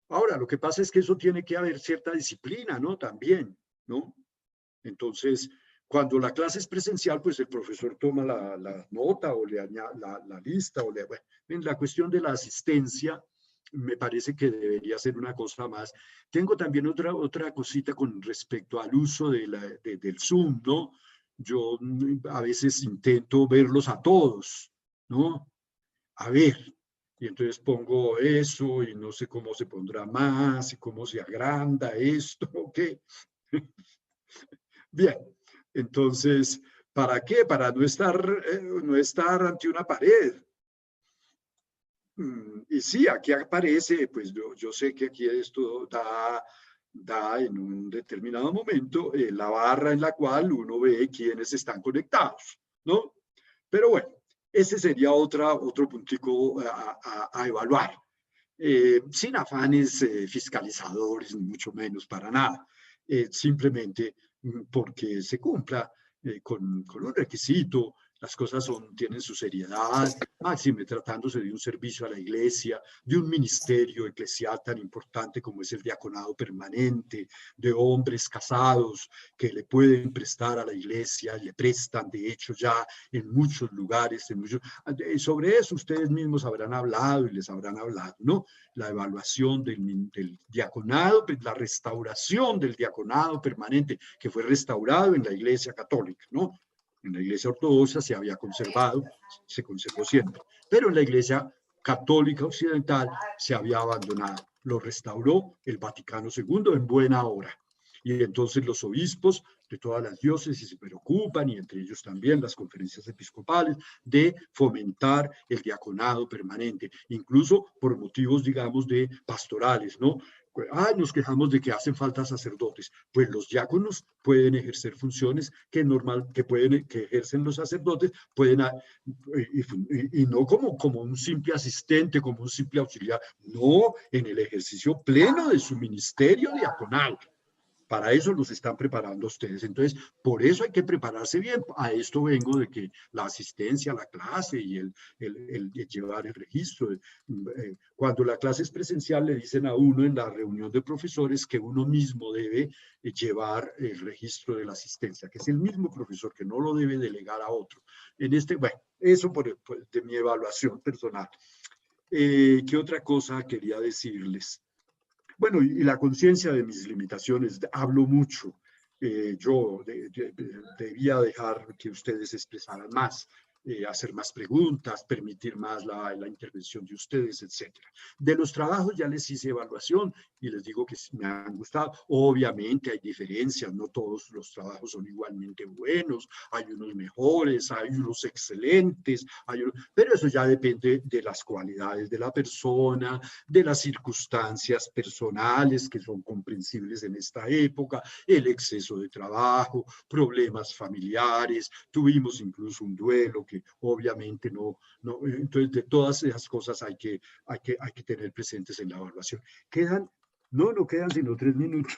Ahora, lo que pasa es que eso tiene que haber cierta disciplina, ¿no? También, ¿no? Entonces, cuando la clase es presencial, pues el profesor toma la nota o le añade la lista. Bueno, en la cuestión de la asistencia, me parece que debería ser una cosa más. Tengo también otra cosita con respecto al uso del Zoom, ¿no? Yo a veces intento verlos a todos, ¿no? A ver, y entonces pongo eso y no sé cómo se pondrá más y cómo se agranda esto, ¿ok? Bien, entonces, ¿para qué? Para no estar ante una pared. Y sí, aquí aparece, pues yo sé que aquí esto da en un determinado momento la barra en la cual uno ve quiénes están conectados, ¿no? Pero bueno, ese sería otro puntico a evaluar. Sin afanes fiscalizadores, ni mucho menos, para nada. Simplemente porque se cumpla con un requisito, las cosas tienen su seriedad, máxime tratándose de un servicio a la iglesia, de un ministerio eclesial tan importante como es el diaconado permanente, de hombres casados que le pueden prestar a la iglesia, le prestan de hecho ya en muchos lugares, sobre eso ustedes mismos habrán hablado y les habrán hablado, ¿no? La evaluación del diaconado, la restauración del diaconado permanente que fue restaurado en la iglesia católica, ¿no? En la iglesia ortodoxa se había conservado, se conservó siempre, pero en la iglesia católica occidental se había abandonado. Lo restauró el Vaticano II en buena hora. Y entonces los obispos de todas las diócesis se preocupan, y entre ellos también las conferencias episcopales, de fomentar el diaconado permanente, incluso por motivos, digamos, de pastorales, ¿no? Nos quejamos de que hacen falta sacerdotes. Pues los diáconos pueden ejercer funciones que ejercen los sacerdotes, y no como un simple asistente, como un simple auxiliar, no, en el ejercicio pleno de su ministerio diaconal. Para eso los están preparando ustedes. Entonces, por eso hay que prepararse bien. A esto vengo de que la asistencia a la clase y el llevar el registro. Cuando la clase es presencial, le dicen a uno en la reunión de profesores que uno mismo debe llevar el registro de la asistencia, que es el mismo profesor, que no lo debe delegar a otro. Bueno, eso de mi evaluación personal. ¿Qué otra cosa quería decirles? Bueno, y la conciencia de mis limitaciones, hablo mucho. Yo debía dejar que ustedes expresaran más, hacer más preguntas, permitir más la intervención de ustedes, etc. De los trabajos ya les hice evaluación y les digo que me han gustado. Obviamente hay diferencias, no todos los trabajos son igualmente buenos, hay unos mejores, hay unos excelentes, pero eso ya depende de las cualidades de la persona, de las circunstancias personales que son comprensibles en esta época, el exceso de trabajo, problemas familiares, tuvimos incluso un duelo que obviamente no, entonces de todas esas cosas hay que tener presentes en la evaluación. No quedan sino 3 minutos.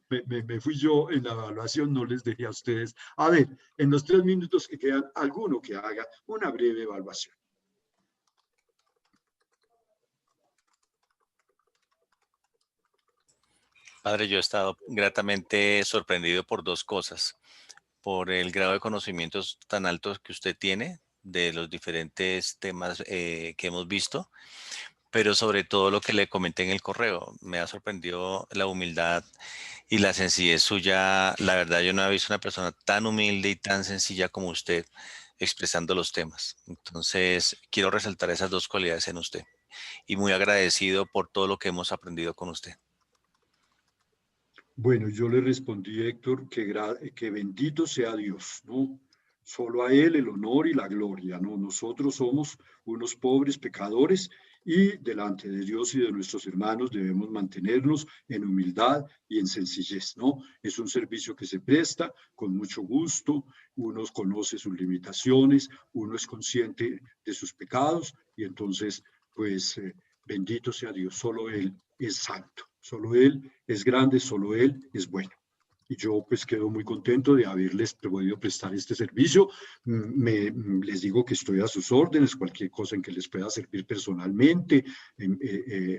me fui yo en la evaluación, no les dejé a ustedes. A ver, en los 3 minutos que quedan, alguno que haga una breve evaluación. Padre, yo he estado gratamente sorprendido por 2 cosas. Por el grado de conocimientos tan altos que usted tiene de los diferentes temas que hemos visto, pero sobre todo lo que le comenté en el correo. Me ha sorprendido la humildad y la sencillez suya. La verdad, yo no he visto una persona tan humilde y tan sencilla como usted expresando los temas. Entonces, quiero resaltar esas 2 cualidades en usted y muy agradecido por todo lo que hemos aprendido con usted. Bueno, yo le respondí, Héctor, que bendito sea Dios, ¿no? Solo a Él el honor y la gloria, ¿no? Nosotros somos unos pobres pecadores y delante de Dios y de nuestros hermanos debemos mantenernos en humildad y en sencillez, ¿no? Es un servicio que se presta con mucho gusto, uno conoce sus limitaciones, uno es consciente de sus pecados y entonces, pues, bendito sea Dios, solo Él es santo. Solo Él es grande, solo Él es bueno. Y yo pues quedo muy contento de haberles podido prestar este servicio. Les digo que estoy a sus órdenes, cualquier cosa en que les pueda servir personalmente,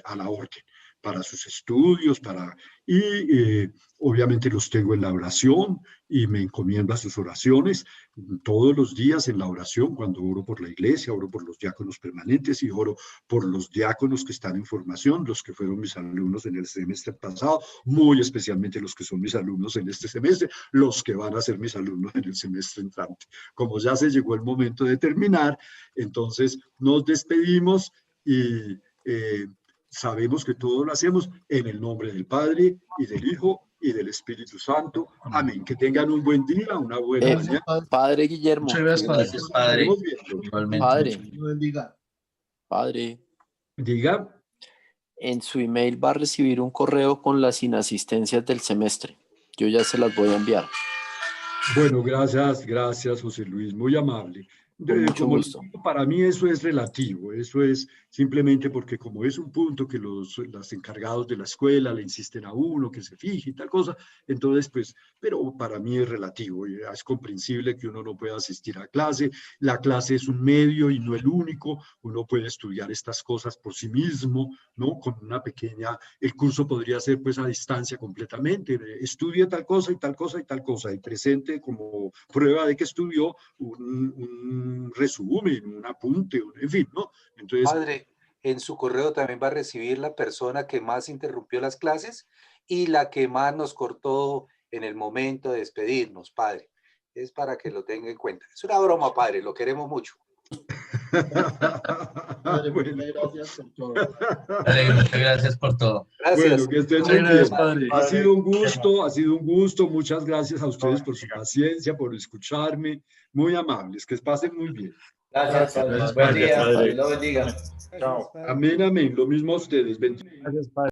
a la orden, para sus estudios, obviamente los tengo en la oración y me encomiendo a sus oraciones todos los días en la oración, cuando oro por la iglesia, oro por los diáconos permanentes y oro por los diáconos que están en formación, los que fueron mis alumnos en el semestre pasado, muy especialmente los que son mis alumnos en este semestre, los que van a ser mis alumnos en el semestre entrante. Como ya se llegó el momento de terminar, entonces nos despedimos y sabemos que todo lo hacemos en el nombre del Padre y del Hijo y del Espíritu Santo. Amén. Que tengan un buen día, una buena mañana. Padre Guillermo. Muchas gracias, Padre. Gracias, Padre. Igualmente. Padre. Diga. En su email va a recibir un correo con las inasistencias del semestre. Yo ya se las voy a enviar. Bueno, gracias, José Luis, muy amable. Con mucho Como gusto. para mí eso es relativo, eso es simplemente porque como es un punto que los encargados de la escuela le insisten a uno que se fije y tal cosa, entonces pues, pero para mí es relativo, y es comprensible que uno no pueda asistir a clase, la clase es un medio y no el único, uno puede estudiar estas cosas por sí mismo, ¿no? Con una pequeña, el curso podría ser pues a distancia completamente, estudia tal cosa y tal cosa y tal cosa, y presente como prueba de que estudió un resumen, un apunte, en fin, ¿no? Entonces, Padre, en su correo también va a recibir la persona que más interrumpió las clases y la que más nos cortó en el momento de despedirnos, padre. Es para que lo tenga en cuenta. Es una broma, padre, lo queremos mucho. Padre, bueno. muchas gracias por todo. Padre, muchas gracias por todo. Gracias. Bueno, que estén muy bien. Ha sido un gusto. Muchas gracias a ustedes por su paciencia, por escucharme. Muy amables, que pasen muy bien. Gracias, padre. Buen día, padre. Lo bendiga. Amén, amén. Lo mismo a ustedes. Bendiciones. Gracias, padre.